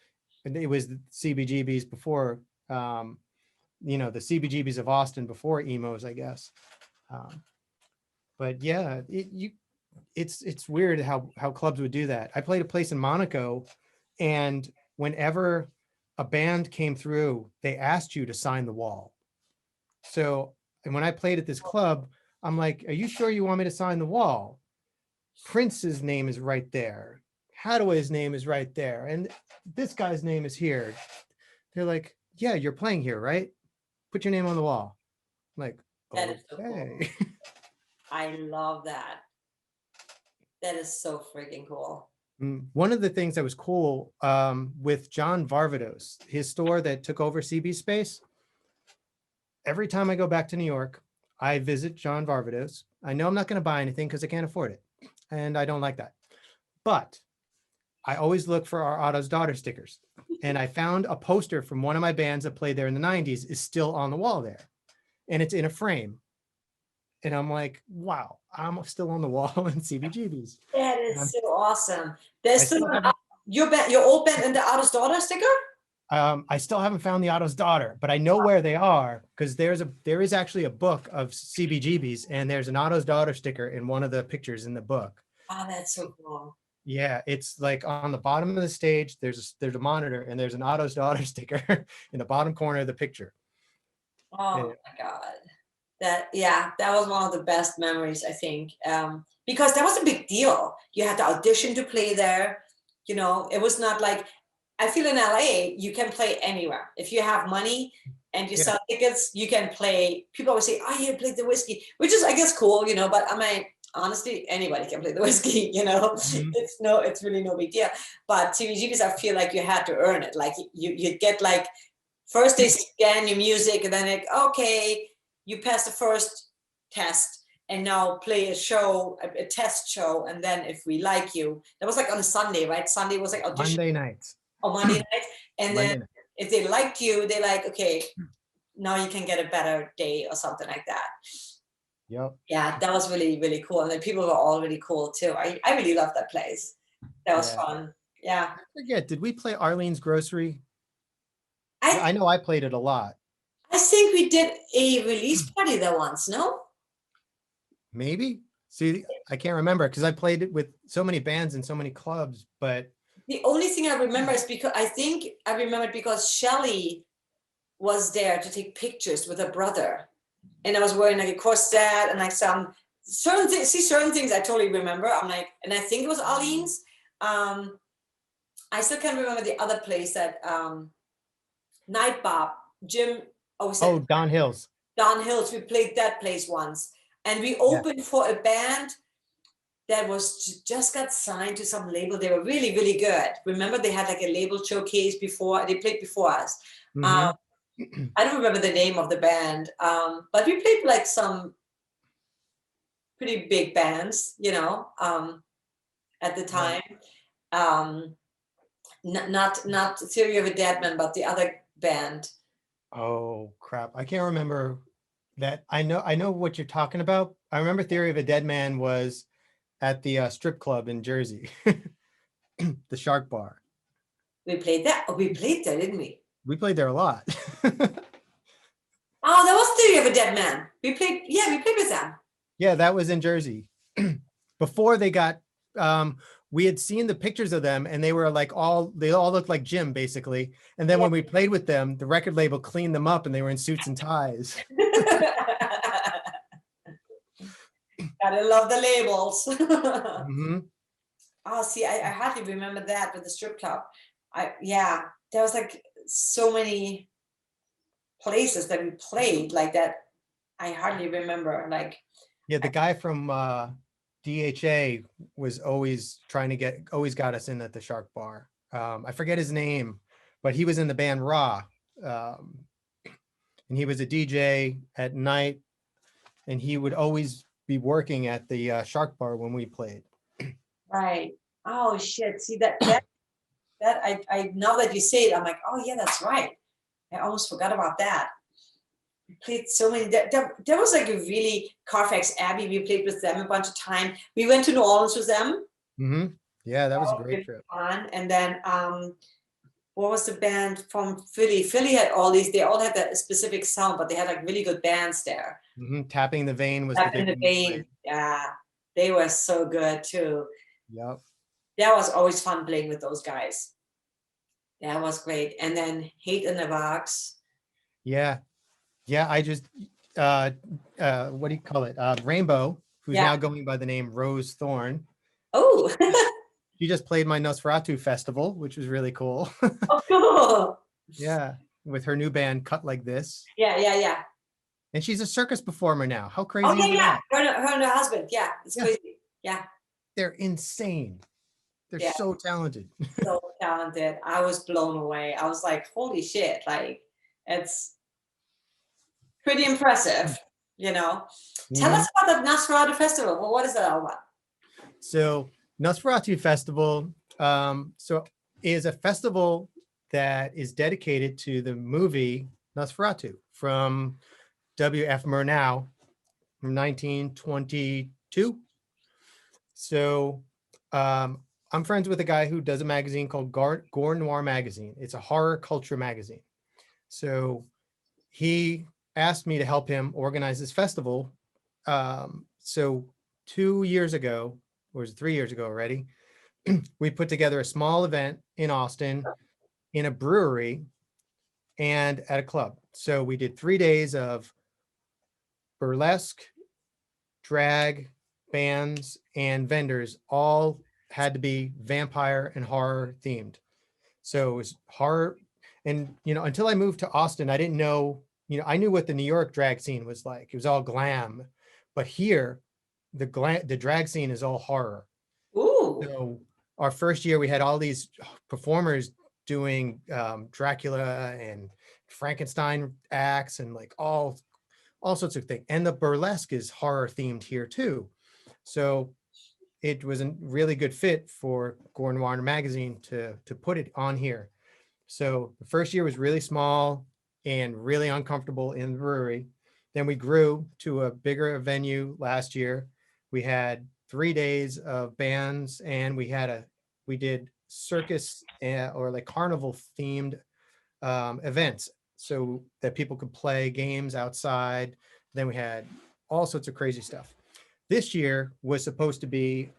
S2: And it was the CBGB's before, you know, the CBGB's of Austin before Emo's, I guess. But yeah, it's weird how clubs would do that. I played a place in Monaco, and whenever a band came through, they asked you to sign the wall. So, and when I played at this club, I'm like, are you sure you want me to sign the wall? Prince's name is right there. Hadaway's name is right there. And this guy's name is here. They're like, yeah, you're playing here, right? Put your name on the wall. I'm like,
S1: that is so
S2: okay.
S1: Cool. I love that. That is so freaking cool.
S2: One of the things that was cool with John Varvatos, his store that took over CB space, every time I go back to New York, I visit John Varvatos. I know I'm not going to buy anything because I can't afford it, and I don't like that. But I always look for our Otto's Daughter stickers. And I found a poster from one of my bands that played there in the 90s is still on the wall there. And it's in a frame. And I'm like, wow, I'm still on the wall in CBGB's.
S1: That is so awesome. There's still your old band in the Otto's Daughter sticker?
S2: I still haven't found the Otto's Daughter, but I know where they are, because there is actually a book of CBGB's, and there's an Otto's Daughter sticker in one of the pictures in the book.
S1: Oh, that's so cool.
S2: Yeah, it's like on the bottom of the stage, there's a monitor and there's an Otto's daughter sticker in the bottom corner of the picture.
S1: Oh
S2: Yeah.
S1: my God. That was one of the best memories, I think. Because that was a big deal. You had to audition to play there. You know, it was not like, I feel in LA, you can play anywhere. If you have money and you
S2: Yeah.
S1: sell tickets, you can play. People always say, oh, you played the Whiskey, which is, I guess, cool, you know, but I mean, honestly, anybody can play the Whiskey, you know,
S2: Mhm.
S1: it's really no big deal. But CBGBs, I feel like you had to earn it. Like you get like, first they scan your music and then like, okay, you pass the first test and now play a show, a test show. And then if we like you, that was like on a Sunday, right? Sunday was like audition
S2: Monday nights.
S1: on Monday night. And then
S2: Monday night.
S1: if they liked you, they're like, okay, now you can get a better day or something like that.
S2: Yep.
S1: Yeah, that was really, really cool. And then people were all really cool too. I really loved that place. That was
S2: Yeah.
S1: fun. Yeah.
S2: I forget, did we play Arlene's Grocery?
S1: I,
S2: I know I played it a lot.
S1: I think we did a release party there once, no?
S2: Maybe. See, I can't remember because I played it with so many bands and so many clubs, but
S1: The only thing I remember is because I think I remembered because Shelly was there to take pictures with her brother. And I was wearing like a corset and like some certain things, certain things I totally remember. I'm like, and I think it was Arlene's. I still can't remember the other place that Night Bob, Jim always said,
S2: oh, Don Hills.
S1: Don Hills. We played that place once. And we
S2: Yeah.
S1: opened for a band that was just got signed to some label. They were really, really good. Remember, they had like a label showcase before. They played before us.
S2: Mhm.
S1: I don't remember the name of the band, but we played like some pretty big bands, you know, at the time. Not Theory of a Dead Man, but the other band.
S2: Oh crap. I can't remember that. I know what you're talking about. I remember Theory of a Dead Man was at the strip club in Jersey. The Shark Bar.
S1: We played that. Oh, we played there, didn't we?
S2: We played there a lot.
S1: Oh, that was Theory of a Dead Man. We played with them.
S2: Yeah, that was in Jersey. Before they got we had seen the pictures of them and they were like they all looked like Jim basically. And then when we played with them, the record label cleaned them up and they were in suits and ties.
S1: Gotta love the labels.
S2: Mm-hmm.
S1: Oh, see, I hardly remember that with the strip club. There was like so many places that we played like that. I hardly remember. Like,
S2: Yeah, the guy from DHA was always always got us in at the Shark Bar. I forget his name, but he was in the band Raw. And he was a DJ at night and he would always be working at the Shark Bar when we played.
S1: right. Oh shit. See that I now that you say it, I'm like, oh yeah, that's right. I almost forgot about that. We played so many. There was like a really Carfax Abbey. We played with them a bunch of time. We went to New Orleans with them.
S2: Mm-hmm. Yeah, that was a great
S1: Really
S2: trip.
S1: fun. And then what was the band from Philly? Philly had all these. They all had that specific sound, but they had like really good bands there.
S2: Mm-hmm. Tapping the Vein was
S1: Back
S2: the
S1: in
S2: big
S1: the
S2: one we
S1: vein,
S2: played.
S1: yeah, they were so good too.
S2: Yep.
S1: That was always fun playing with those guys. That was great. And then Hate in the Box.
S2: Yeah. Yeah, I just what do you call it? Rainbow, who's
S1: Yeah.
S2: now going by the name Rose Thorn.
S1: Oh,
S2: She just played my Nosferatu festival, which was really cool.
S1: oh, cool.
S2: Yeah, with her new band Cut Like This.
S1: Yeah.
S2: And she's a circus performer now. How crazy
S1: Okay,
S2: is
S1: yeah.
S2: that?
S1: Her and her husband. Yeah, it's
S2: Yeah.
S1: crazy. Yeah,
S2: They're insane. They're
S1: yeah.
S2: so talented.
S1: So talented. I was blown away. I was like, holy shit. Like, it's pretty impressive, you know. Tell
S2: Mhm.
S1: us about the Nosferatu Festival. Well, what is that all about?
S2: So Nosferatu Festival is a festival that is dedicated to the movie Nosferatu from W.F. Murnau from 1922. So I'm friends with a guy who does a magazine called Gore Noir Magazine. It's a horror culture magazine. So he asked me to help him organize this festival. So 2 years ago, or was it 3 years ago already, we put together a small event in Austin, in a brewery, and at a club. So we did 3 days of burlesque, drag, bands, and vendors. All had to be vampire and horror themed. So it was horror. And, until I moved to Austin, I didn't know, I knew what the New York drag scene was like. It was all glam. But here, the drag scene is all horror.
S1: Ooh.
S2: So our first year, we had all these performers doing Dracula and Frankenstein acts and like all sorts of things. And the burlesque is horror themed here too. So it was a really good fit for Gore Noir magazine to put it on here. So the first year was really small and really uncomfortable in the brewery. Then we grew to a bigger venue last year. We had 3 days of bands, and we did circus or like carnival themed events so that people could play games outside. Then we had all sorts of crazy stuff. This year was supposed to be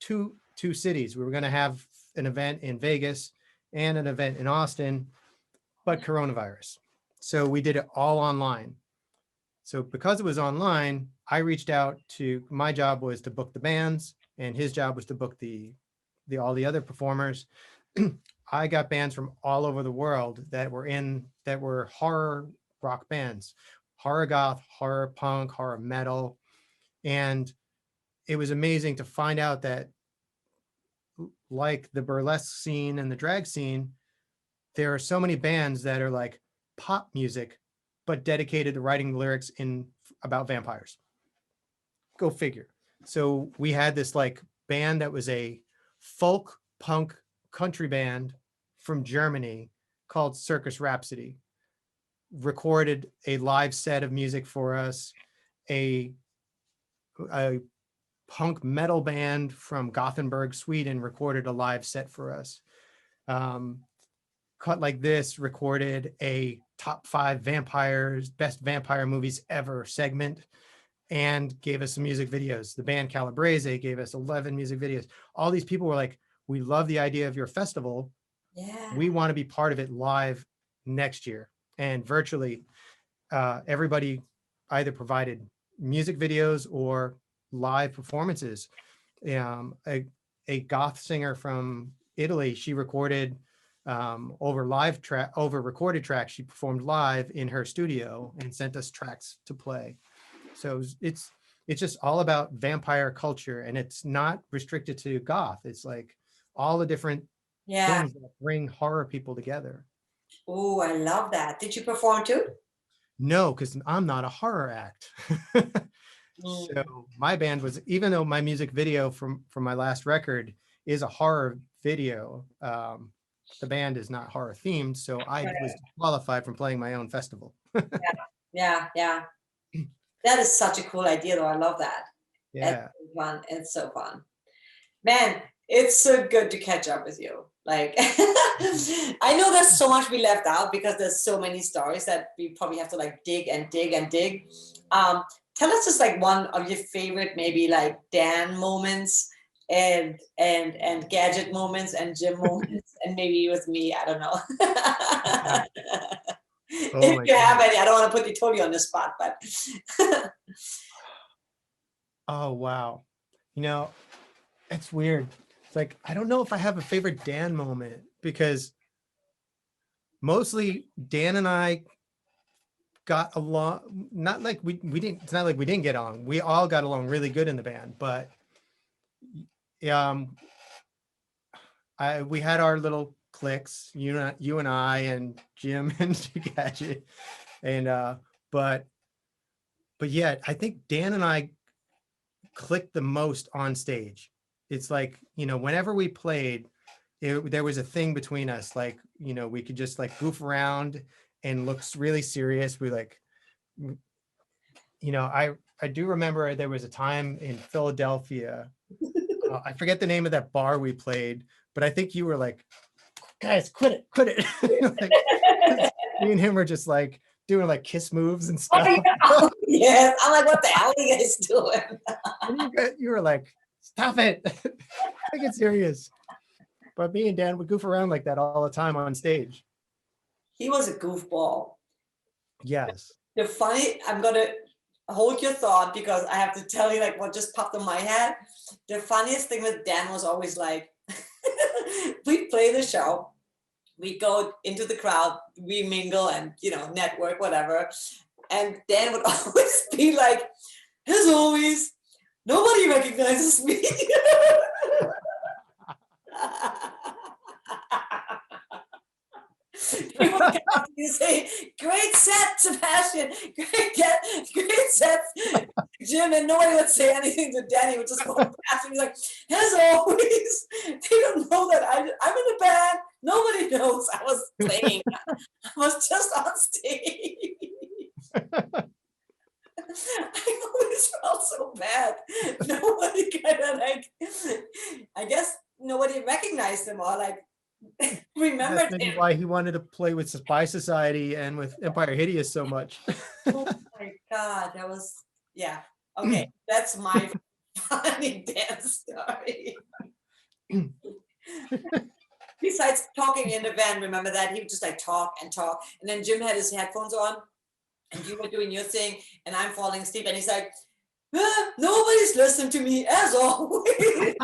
S2: two cities. We were going to have an event in Vegas and an event in Austin, but coronavirus. So we did it all online. So because it was online, I reached out to, my job was to book the bands, and his job was to book all the other performers. I got bands from all over the world that were horror rock bands, horror goth, horror punk, horror metal. And it was amazing to find out that, like the burlesque scene and the drag scene, there are so many bands that are like pop music, but dedicated to writing lyrics about vampires. Go figure. So we had this like band that was a folk punk country band from Germany called Circus Rhapsody, recorded a live set of music for us. A punk metal band from Gothenburg, Sweden, recorded a live set for us. Cut Like This recorded a top 5 best vampire movies ever segment, and gave us some music videos. The band Calabrese gave us 11 music videos. All these people were like, we love the idea of your festival.
S1: Yeah.
S2: We want to be part of it live next year. And virtually everybody either provided music videos or live performances. A goth singer from Italy, she recorded over recorded tracks. She performed live in her studio and sent us tracks to play. So it's just all about vampire culture, and it's not restricted to goth. It's like all the different things that bring horror people together.
S1: Oh, I love that. Did you perform too?
S2: No, because I'm not a horror act. So my band was, even though my music video from my last record is a horror video, the band is not horror themed, so I was disqualified from playing my own festival.
S1: Yeah. That is such a cool idea, though. I love that.
S2: Yeah.
S1: It's fun. It's so fun. Man, it's so good to catch up with you. Like, I know there's so much we left out because there's so many stories that we probably have to like dig and dig and dig. Tell us just like one of your favorite, maybe like Dan moments and gadget moments and gym moments, and maybe with me, I don't know. If you have any, I don't want to put you totally on the spot, but.
S2: Oh, wow. It's weird. It's like, I don't know if I have a favorite Dan moment, because mostly Dan and I got along, not like we didn't, it's not like we didn't get on. We all got along really good in the band, but we had our little cliques, you and I and Jim and Gadget, and but yeah, I think Dan and I clicked the most on stage. It's like, whenever we played, there was a thing between us. Like, we could just like goof around and looks really serious. We like, I do remember there was a time in Philadelphia. I forget the name of that bar we played, but I think you were like, guys, quit it. Like, me and him were just like doing like kiss moves and stuff.
S1: Oh, yes. I'm like, what the hell are you guys doing?
S2: And you were like, stop it. Take it serious. But me and Dan would goof around like that all the time on stage.
S1: He was a goofball.
S2: Yes.
S1: I'm gonna hold your thought because I have to tell you like what just popped in my head. The funniest thing with Dan was always like, we play the show, we go into the crowd, we mingle and network, whatever. And Dan would always be like, as always, nobody recognizes me. People would come up to you and say, great set, Sebastian, great set, Jim, and nobody would say anything to Danny. He would just go past and be like, as always, they don't know that I'm in the band. Nobody knows I was playing. I was just on stage. I always felt so bad. Nobody kind of like, I guess nobody recognized him or like remembered
S2: That's maybe
S1: him.
S2: why he wanted to play with Spy Society and with Empire Hideous so much.
S1: Oh my God, that was, yeah. Okay, that's my funny dance story. Besides talking in the van, remember that? He would just like talk and talk. And then Jim had his headphones on and you were doing your thing and I'm falling asleep and he's like, nobody's listening to me as always.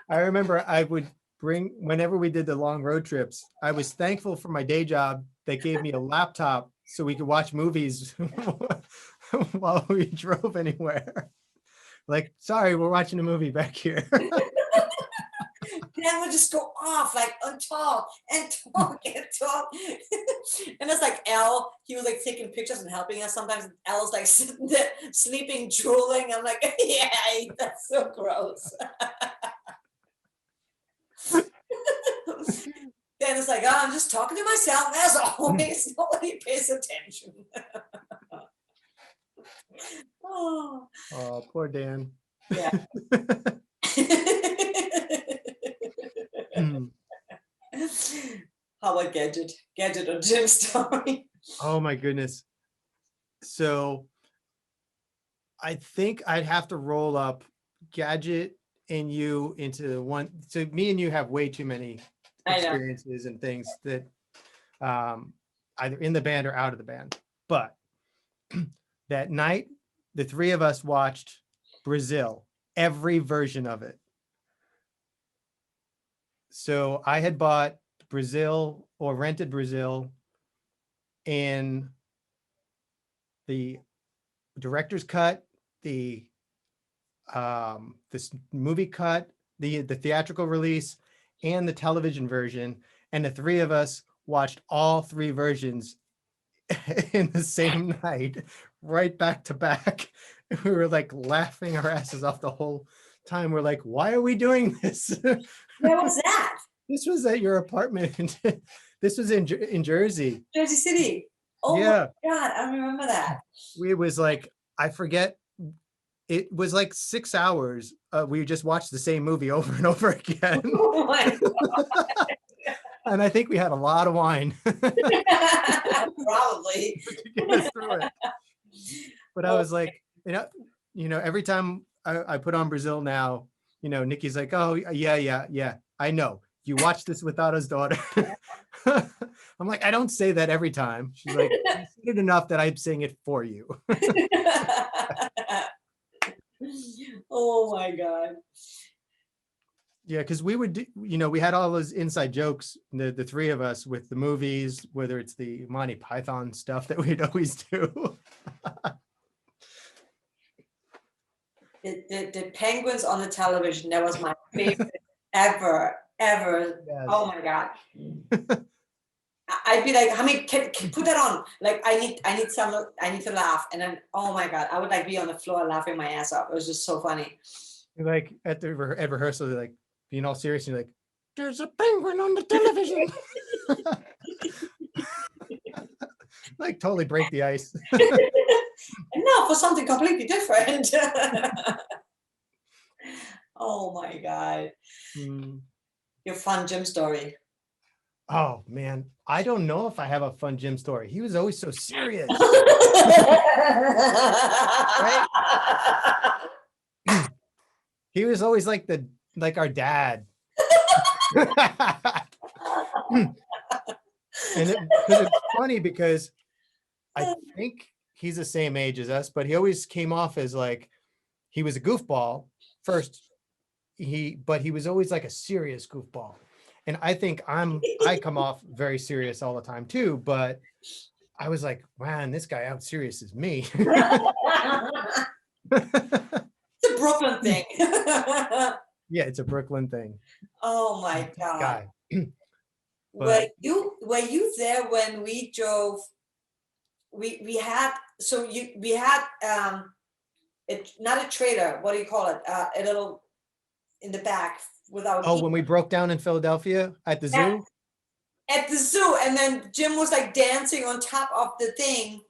S2: I remember I would bring, whenever we did the long road trips, I was thankful for my day job that gave me a laptop so we could watch movies while we drove anywhere. Like, sorry, we're watching a movie back here.
S1: Dan would just go off like and talk and talk and talk. And it's like Al, he was like taking pictures and helping us. Sometimes Al's like sitting there sleeping, drooling. I'm like, yeah, that's so gross. Then it's like, oh, I'm just talking to myself as always. Nobody pays attention. Oh,
S2: poor Dan.
S1: yeah. How about Gadget or Jim's story?
S2: Oh my goodness. So I think I'd have to roll up Gadget and you into one. So me and you have way too many experiences and things that either in the band or out of the band. But that night, the three of us watched Brazil, every version of it. So I had bought Brazil or rented Brazil in the director's cut, this movie cut, the theatrical release, and the television version. And the three of us watched all three versions in the same night, right back to back. We were like laughing our asses off the whole time. We're like, why are we doing this?
S1: Where was that?
S2: This was at your apartment. This was in Jersey.
S1: Jersey City. Oh yeah. My God, I remember that.
S2: It was like, I forget, it was like 6 hours. We just watched the same movie over and over again.
S1: Oh my God.
S2: And I think we had a lot of wine.
S1: Probably.
S2: To get us through it. But I was like, every time I put on Brazil now, Nikki's like, oh yeah, I know. You watch this with Otto's daughter. I'm like, I don't say that every time. She's like, you said it enough that I'm saying it for you.
S1: Oh my God.
S2: Yeah, because we would, we had all those inside jokes, the three of us with the movies, whether it's the Monty Python stuff that we'd always do.
S1: The penguins on the television, that was my favorite ever. Yes. Oh my God. I'd be like, how many can put that on? Like I need to laugh. And then, oh my God, I would like be on the floor laughing my ass off. It was just so funny.
S2: Like at rehearsal, they're like being all serious. And you're like, there's a penguin on the television. Like totally break the ice.
S1: No, for something completely different. Oh my God. Your fun Jim story.
S2: Oh man, I don't know if I have a fun Jim story. He was always so serious. Right? He was always like the like our dad. And it's funny because I think he's the same age as us, but he always came off as like he was a goofball first. But he was always like a serious goofball. And I think I come off very serious all the time too, but I was like, man, this guy out serious is me.
S1: It's a Brooklyn thing.
S2: Yeah, it's a Brooklyn thing.
S1: Oh my God.
S2: Guy.
S1: Were you there when we drove? We had it, not a trailer, what do you call it? A little in the back without.
S2: Oh, when we broke down in Philadelphia at the zoo?
S1: At the zoo, and then Jim was like dancing on top of the thing.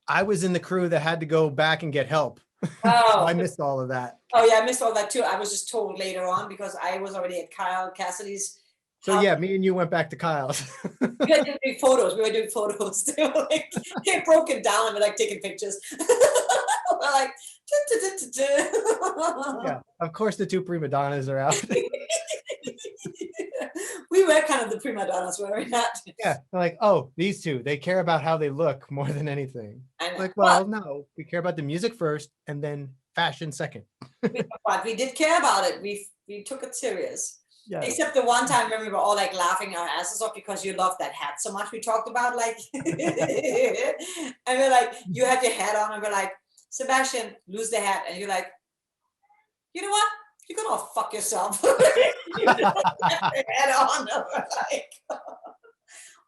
S2: I was in the crew that had to go back and get help.
S1: Oh.
S2: So I missed all of that.
S1: Oh yeah, I missed all that too. I was just told later on because I was already at Kyle Cassidy's.
S2: So yeah, me and you went back to Kyle's.
S1: We were doing photos. We were doing photos. They were like, they broke it down and we're like taking pictures. We're like,
S2: yeah, of course the two prima donnas are out.
S1: We were kind of the prima donnas, were we not?
S2: Yeah, they're like, oh, these two, they care about how they look more than anything. Like, well, no, we care about the music first and then fashion second.
S1: But we did care about it. We took it serious. Yeah. Except the one time when we were all like laughing our asses off because you loved that hat so much. We talked about like, and we're like, you had your hat on and we're like, Sebastian, lose the hat. And you're like, you know what? You're gonna all fuck yourself. You have your hat on.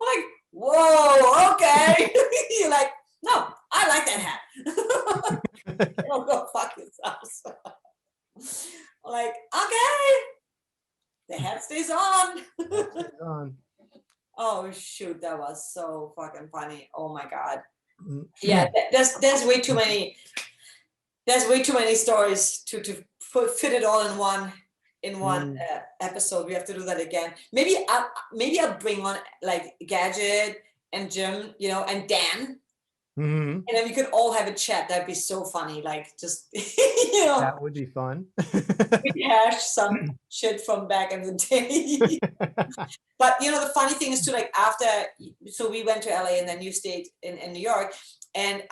S1: We're like, whoa, okay. You're like, no, I like that hat. Don't go fuck yourself. I'm like, okay. The hat stays on. Oh shoot, that was so fucking funny. Oh my God. Yeah, there's way too many. There's way too many stories to fit it all in one episode. We have to do that again. Maybe I'll bring on like Gadget and Jim, and Dan. Mm-hmm. And then we could all have a chat. That'd be so funny. Like just
S2: that would be fun.
S1: Rehash some shit from back in the day. But the funny thing is too, like so we went to LA and then you stayed in New York. And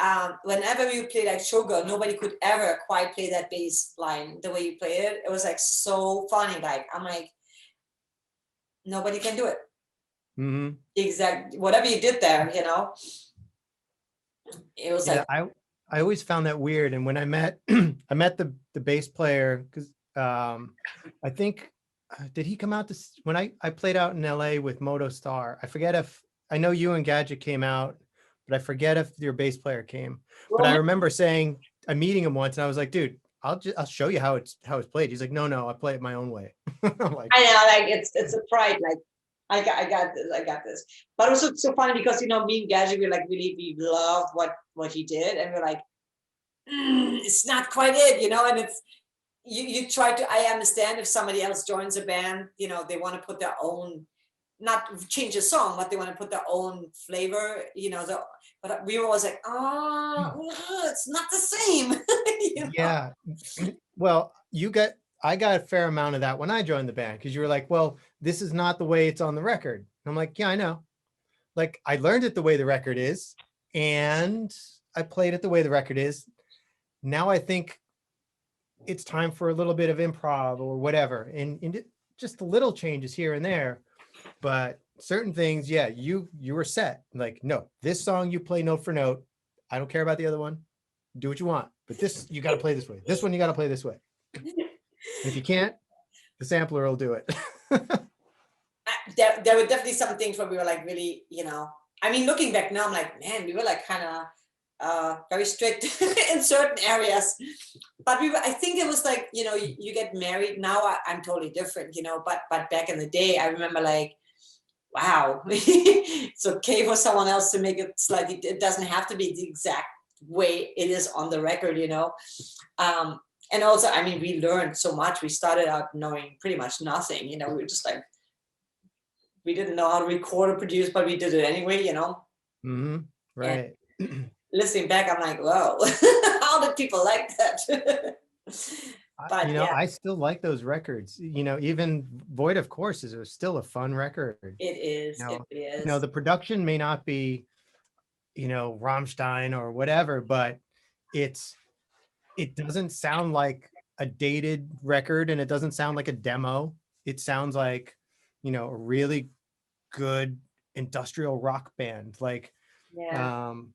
S1: whenever we played like Showgirl, nobody could ever quite play that bass line the way you played it. It was like so funny. Like I'm like, nobody can do it. Mm-hmm. Exactly. Whatever you did there, it was like
S2: I always found that weird. And when I met the bass player, because I think did he come out when I played out in LA with Moto Star? I forget if I know you and Gadget came out, but I forget if your bass player came. But I remember I'm meeting him once and I was like, dude, I'll show you how it's played. He's like, no, I play it my own way. I'm like,
S1: I know, like it's a pride, like I got this. But it was so funny because me and Gadget, we loved what he did, and we're like, it's not quite it, and it's you try to. I understand if somebody else joins a band, they want to put their own, not change the song, but they want to put their own flavor, but we were always like, it's not the same.
S2: Yeah. Well, I got a fair amount of that when I joined the band, because you were like, well, this is not the way it's on the record. And I'm like, yeah, I know. Like I learned it the way the record is, and I played it the way the record is. Now I think it's time for a little bit of improv or whatever, and just the little changes here and there. But certain things, yeah, you were set. Like, no, this song you play note for note. I don't care about the other one. Do what you want. But this, you got to play this way. This one, you got to play this way. And if you can't, the sampler will do it.
S1: There were definitely some things where we were like really, I mean, looking back now, I'm like, man, we were like kind of very strict in certain areas. But I think it was like, you get married. Now I'm totally different, but back in the day, I remember like, wow, it's okay for someone else to make it slightly, it doesn't have to be the exact way it is on the record, and also, I mean, we learned so much. We started out knowing pretty much nothing, we were just like, we didn't know how to record or produce, but we did it anyway,
S2: Mm-hmm. Right.
S1: And listening back, I'm like, whoa, how did people like that? But
S2: You know,
S1: yeah,
S2: I still like those records. You know, even Void of Course is still a fun record.
S1: it is. It
S2: You know,
S1: is.
S2: the production may not be, you know, Rammstein or whatever, but it's it doesn't sound like a dated record, and it doesn't sound like a demo. It sounds like, you know, a really good industrial rock band. Like,
S1: Yeah.
S2: um,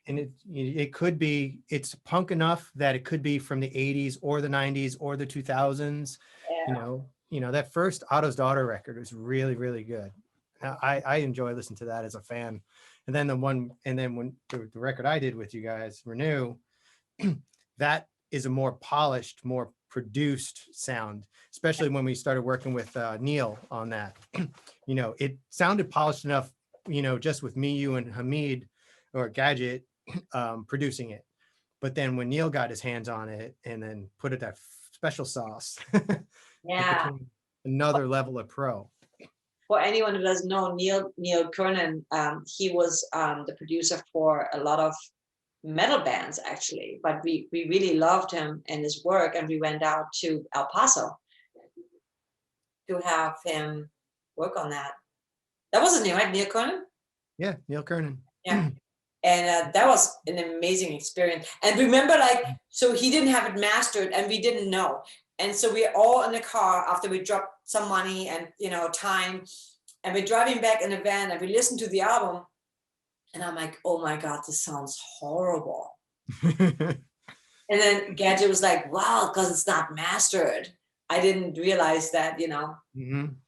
S2: and it could be, it's punk enough that it could be from the 80s or the 90s or the 2000s.
S1: Yeah.
S2: You know, that first Otto's Daughter record was really, really good. I enjoy listening to that as a fan. And then when the record I did with you guys, Renew, that is a more polished, more produced sound, especially when we started working with Neil on that. You know, it sounded polished enough, you know, just with me, you, and Hamid or Gadget producing it. But then when Neil got his hands on it and then put it that special sauce, it
S1: Yeah.
S2: became another level of pro.
S1: For anyone who doesn't know, Neil Kernan, he was the producer for a lot of metal bands actually, but we really loved him and his work, and we went out to El Paso to have him work on that. That was his name, right? Neil Kernan?
S2: Yeah, Neil Kernan.
S1: Yeah. And that was an amazing experience. And remember, like, so he didn't have it mastered and we didn't know. And so we're all in the car after we dropped some money and, you know, time, and we're driving back in a van and we listened to the album. And I'm like, oh my God, this sounds horrible. And then Gadget was like, wow, because it's not mastered. I didn't realize that, you know,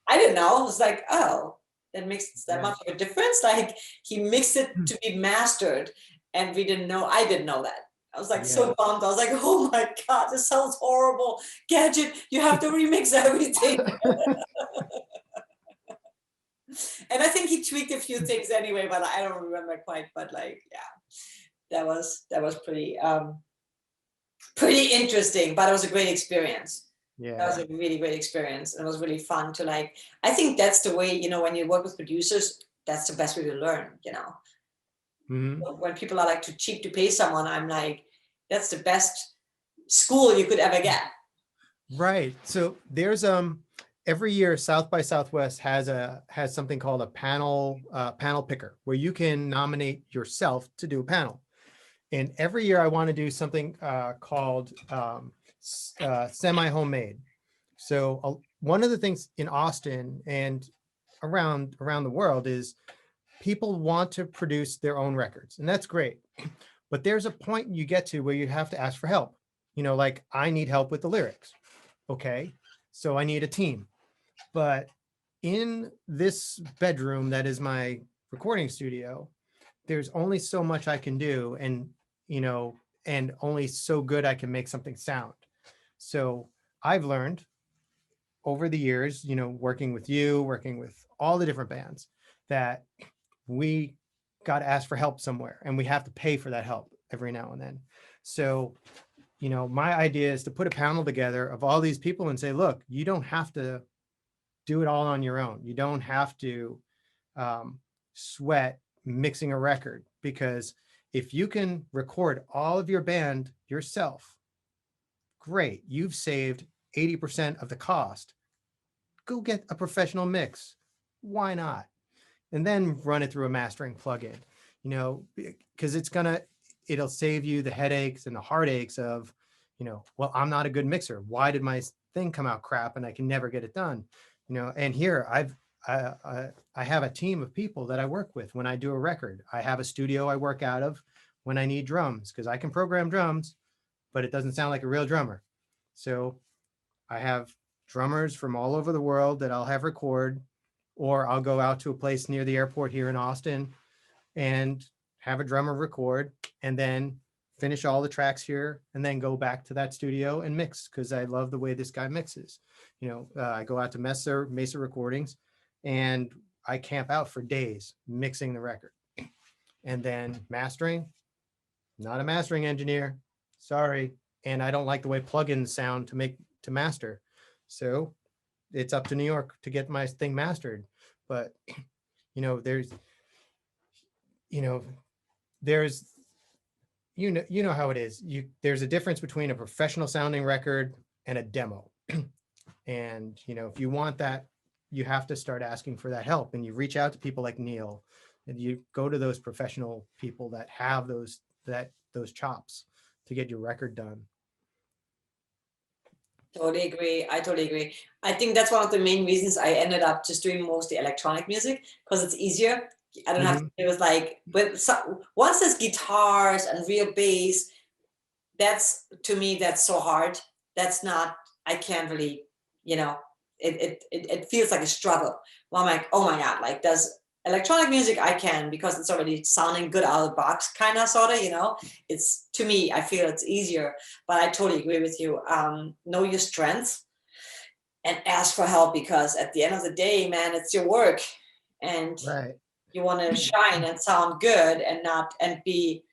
S1: I didn't know. I was like, oh, that makes that much of a difference. Like, he mixed it to be mastered and we didn't know. I didn't know that. I was like so bummed. I was like, oh my God, this sounds horrible. Gadget, you have to remix everything. And I think he tweaked a few things anyway, but I don't remember quite. But like, yeah, that was pretty interesting. But it was a great experience.
S2: Yeah,
S1: that was a really great experience. It was really fun to, like, I think that's the way, you know, when you work with producers, that's the best way to learn, you know. When people are like too cheap to pay someone, I'm like, that's the best school you could ever get.
S2: Right. So there's every year South by Southwest has something called a panel picker, where you can nominate yourself to do a panel. And every year I want to do something called semi-homemade. So one of the things in Austin and around the world is people want to produce their own records, and that's great. But there's a point you get to where you have to ask for help. You know, like, I need help with the lyrics. Okay, so I need a team. But in this bedroom that is my recording studio, there's only so much I can do, and, you know, and only so good I can make something sound. So I've learned over the years, you know, working with you, working with all the different bands, that we got to ask for help somewhere, and we have to pay for that help every now and then. So, you know, my idea is to put a panel together of all these people and say, look, you don't have to do it all on your own. You don't have to sweat mixing a record, because if you can record all of your band yourself, great, you've saved 80% of the cost. Go get a professional mix. Why not? And then run it through a mastering plugin, you know, because it'll save you the headaches and the heartaches of, you know, well, I'm not a good mixer. Why did my thing come out crap and I can never get it done? You know, and here I have a team of people that I work with when I do a record. I have a studio I work out of when I need drums, because I can program drums, but it doesn't sound like a real drummer. So I have drummers from all over the world that I'll have record, or I'll go out to a place near the airport here in Austin and have a drummer record, and then finish all the tracks here, and then go back to that studio and mix, because I love the way this guy mixes. You know, I go out to Mesa Recordings, and I camp out for days mixing the record. And then mastering, not a mastering engineer, sorry. And I don't like the way plugins sound to master. So it's up to New York to get my thing mastered. But, you know, there's you know how it is. There's a difference between a professional sounding record and a demo. And, if you want that, you have to start asking for that help. And you reach out to people like Neil, and you go to those professional people that have those chops to get your record done.
S1: Totally agree. I totally agree. I think that's one of the main reasons I ended up just doing mostly electronic music, because it's easier. I don't have to deal with once there's guitars and real bass, to me that's so hard. That's not, I can't really, it feels like a struggle. Well, I'm like, oh my God, like does electronic music I can, because it's already sounding good out of the box, kind of, sort of, it's, to me, I feel it's easier. But I totally agree with you. Know your strengths and ask for help, because at the end of the day, man, it's your work, and
S2: Right.
S1: you want to shine and sound good and be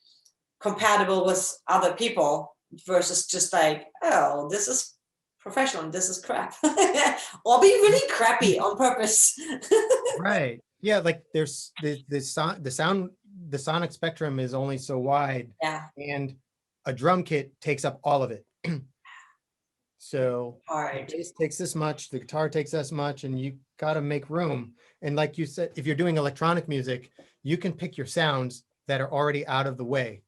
S1: compatible with other people, versus just like, oh, this is professional and this is crap. Or be really crappy on purpose.
S2: Right. Yeah, like there's the sonic spectrum is only so wide.
S1: Yeah.
S2: And a drum kit takes up all of it. So
S1: Hard.
S2: the bass takes this much, the guitar takes this much, and you got to make room. And like you said, if you're doing electronic music, you can pick your sounds that are already out of the way,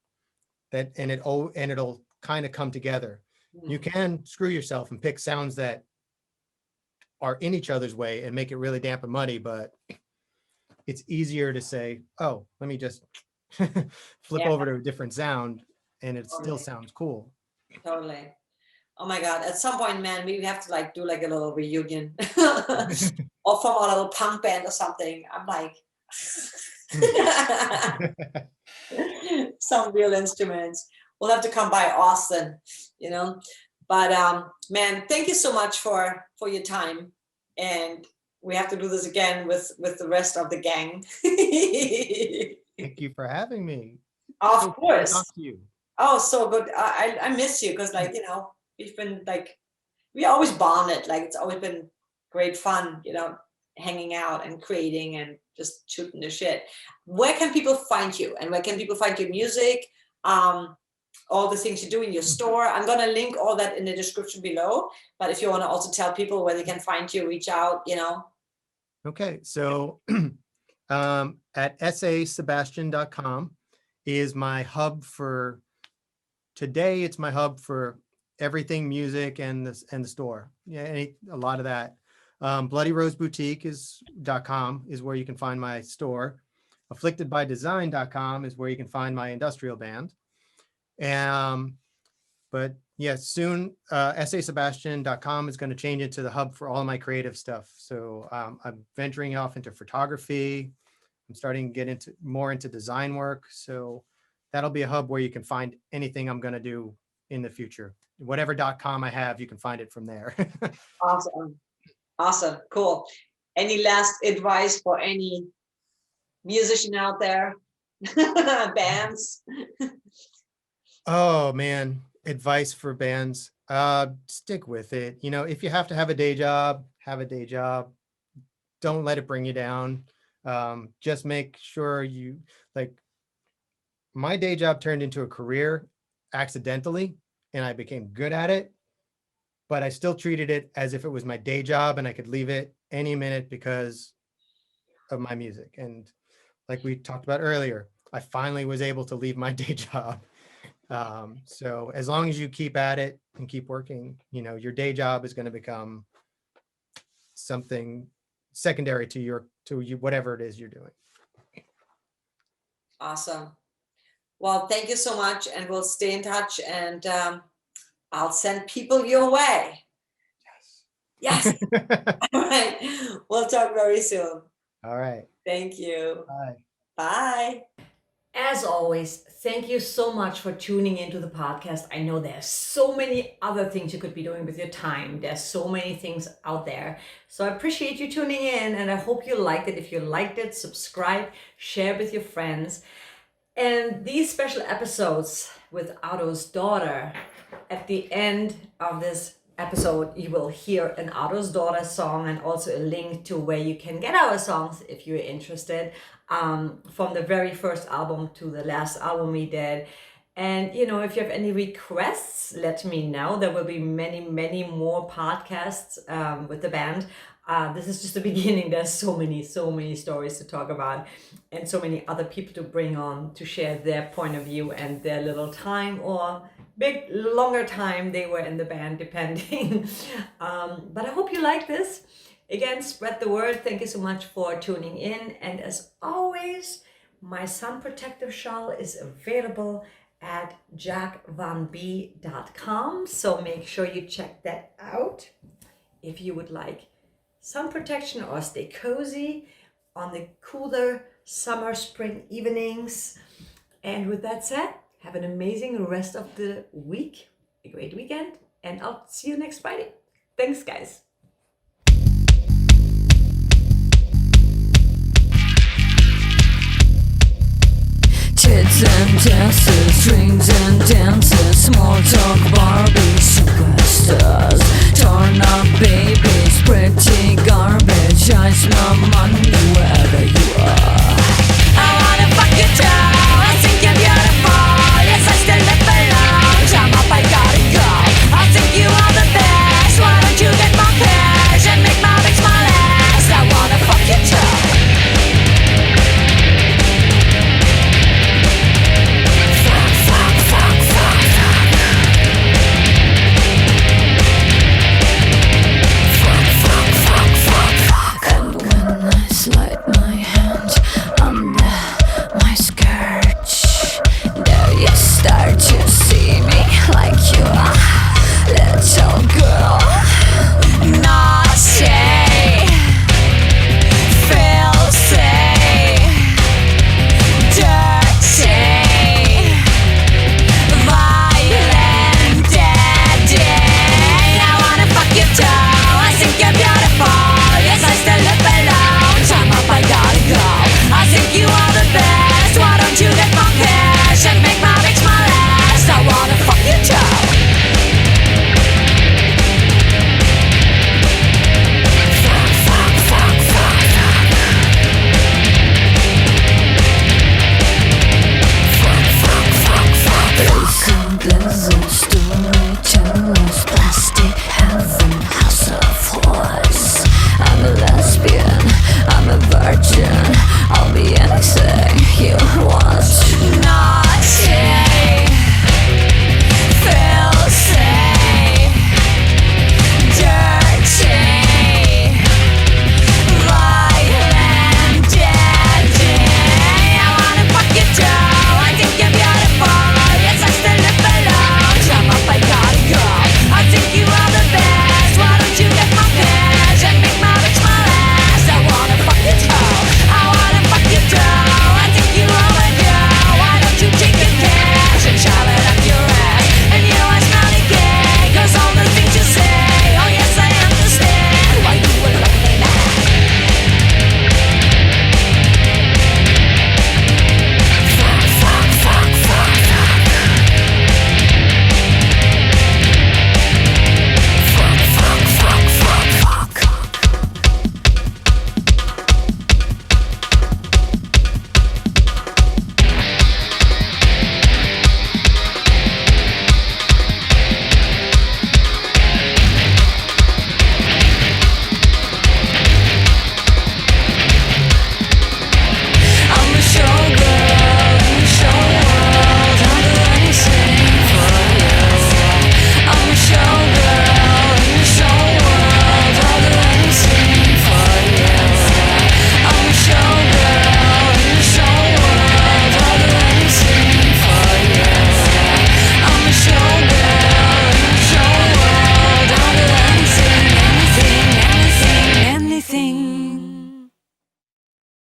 S2: and it'll kind of come together. You can screw yourself and pick sounds that are in each other's way and make it really damp and muddy, but it's easier to say, oh, let me just flip over to a different sound, and it still sounds cool. Totally.
S1: Oh my God, at some point, man, we have to do like a little reunion or from a little punk band or something. I'm like, some real instruments. We'll have to come by Austin, but man, thank you so much for your time. And we have to do this again with the rest of the gang.
S2: Thank you for having me.
S1: Of course.
S2: Talk to you.
S1: Oh, so good. I miss you, because we've been we always bonded. It's always been great fun, hanging out and creating and just shooting the shit. Where can people find you, and where can people find your music? All the things you do in your store. I'm going to link all that in the description below. But if you want to also tell people where they can find you, reach out, Okay,
S2: so at sasebastian.com is my hub for today. It's my hub for everything music and the store. Yeah, a lot of that. Bloody Rose Boutique .com is where you can find my store. Afflictedbydesign.com is where you can find my industrial band. But yeah, soon sasebastian.com is going to change into the hub for all my creative stuff. So I'm venturing off into photography. I'm starting to get more into design work. So that'll be a hub where you can find anything I'm going to do in the future. Whatever .com I have, you can find it from there.
S1: Awesome. Cool. Any last advice for any musician out there? Bands?
S2: Oh man, advice for bands. Stick with it. If you have to have a day job, have a day job. Don't let it bring you down. Just make sure my day job turned into a career accidentally, and I became good at it, but I still treated it as if it was my day job and I could leave it any minute because of my music. And like we talked about earlier, I finally was able to leave my day job. So as long as you keep at it and keep working, your day job is going to become something secondary to you, whatever it is you're doing.
S1: Awesome. Well, thank you so much, and we'll stay in touch, and I'll send people your way. Yes. All right. We'll talk very soon.
S2: All right.
S1: Thank you.
S2: Bye.
S1: Bye. As always, thank you so much for tuning into the podcast. I know there's so many other things you could be doing with your time. There's so many things out there. So I appreciate you tuning in, and I hope you liked it. If you liked it, subscribe, share with your friends. And these special episodes with Otto's daughter, at the end of this episode, you will hear an Otto's daughter song, and also a link to where you can get our songs if you're interested, from the very first album to the last album we did.
S3: And, you know, if you have any requests, let me know. There will be many, many more podcasts with the band. This is just the beginning. There's so many stories to talk about, and so many other people to bring on to share their point of view and their little time or longer time they were in the band, depending. But I hope you like this. Again, spread the word. Thank you so much for tuning in. And as always, my sun protective shawl is available at jackvanb.com. So make sure you check that out if you would like sun protection or stay cozy on the cooler summer, spring evenings. And with that said, have an amazing rest of the week, a great weekend, and I'll see you next Friday. Thanks, guys. Tits and dances, strings and dances, small talk Barbie.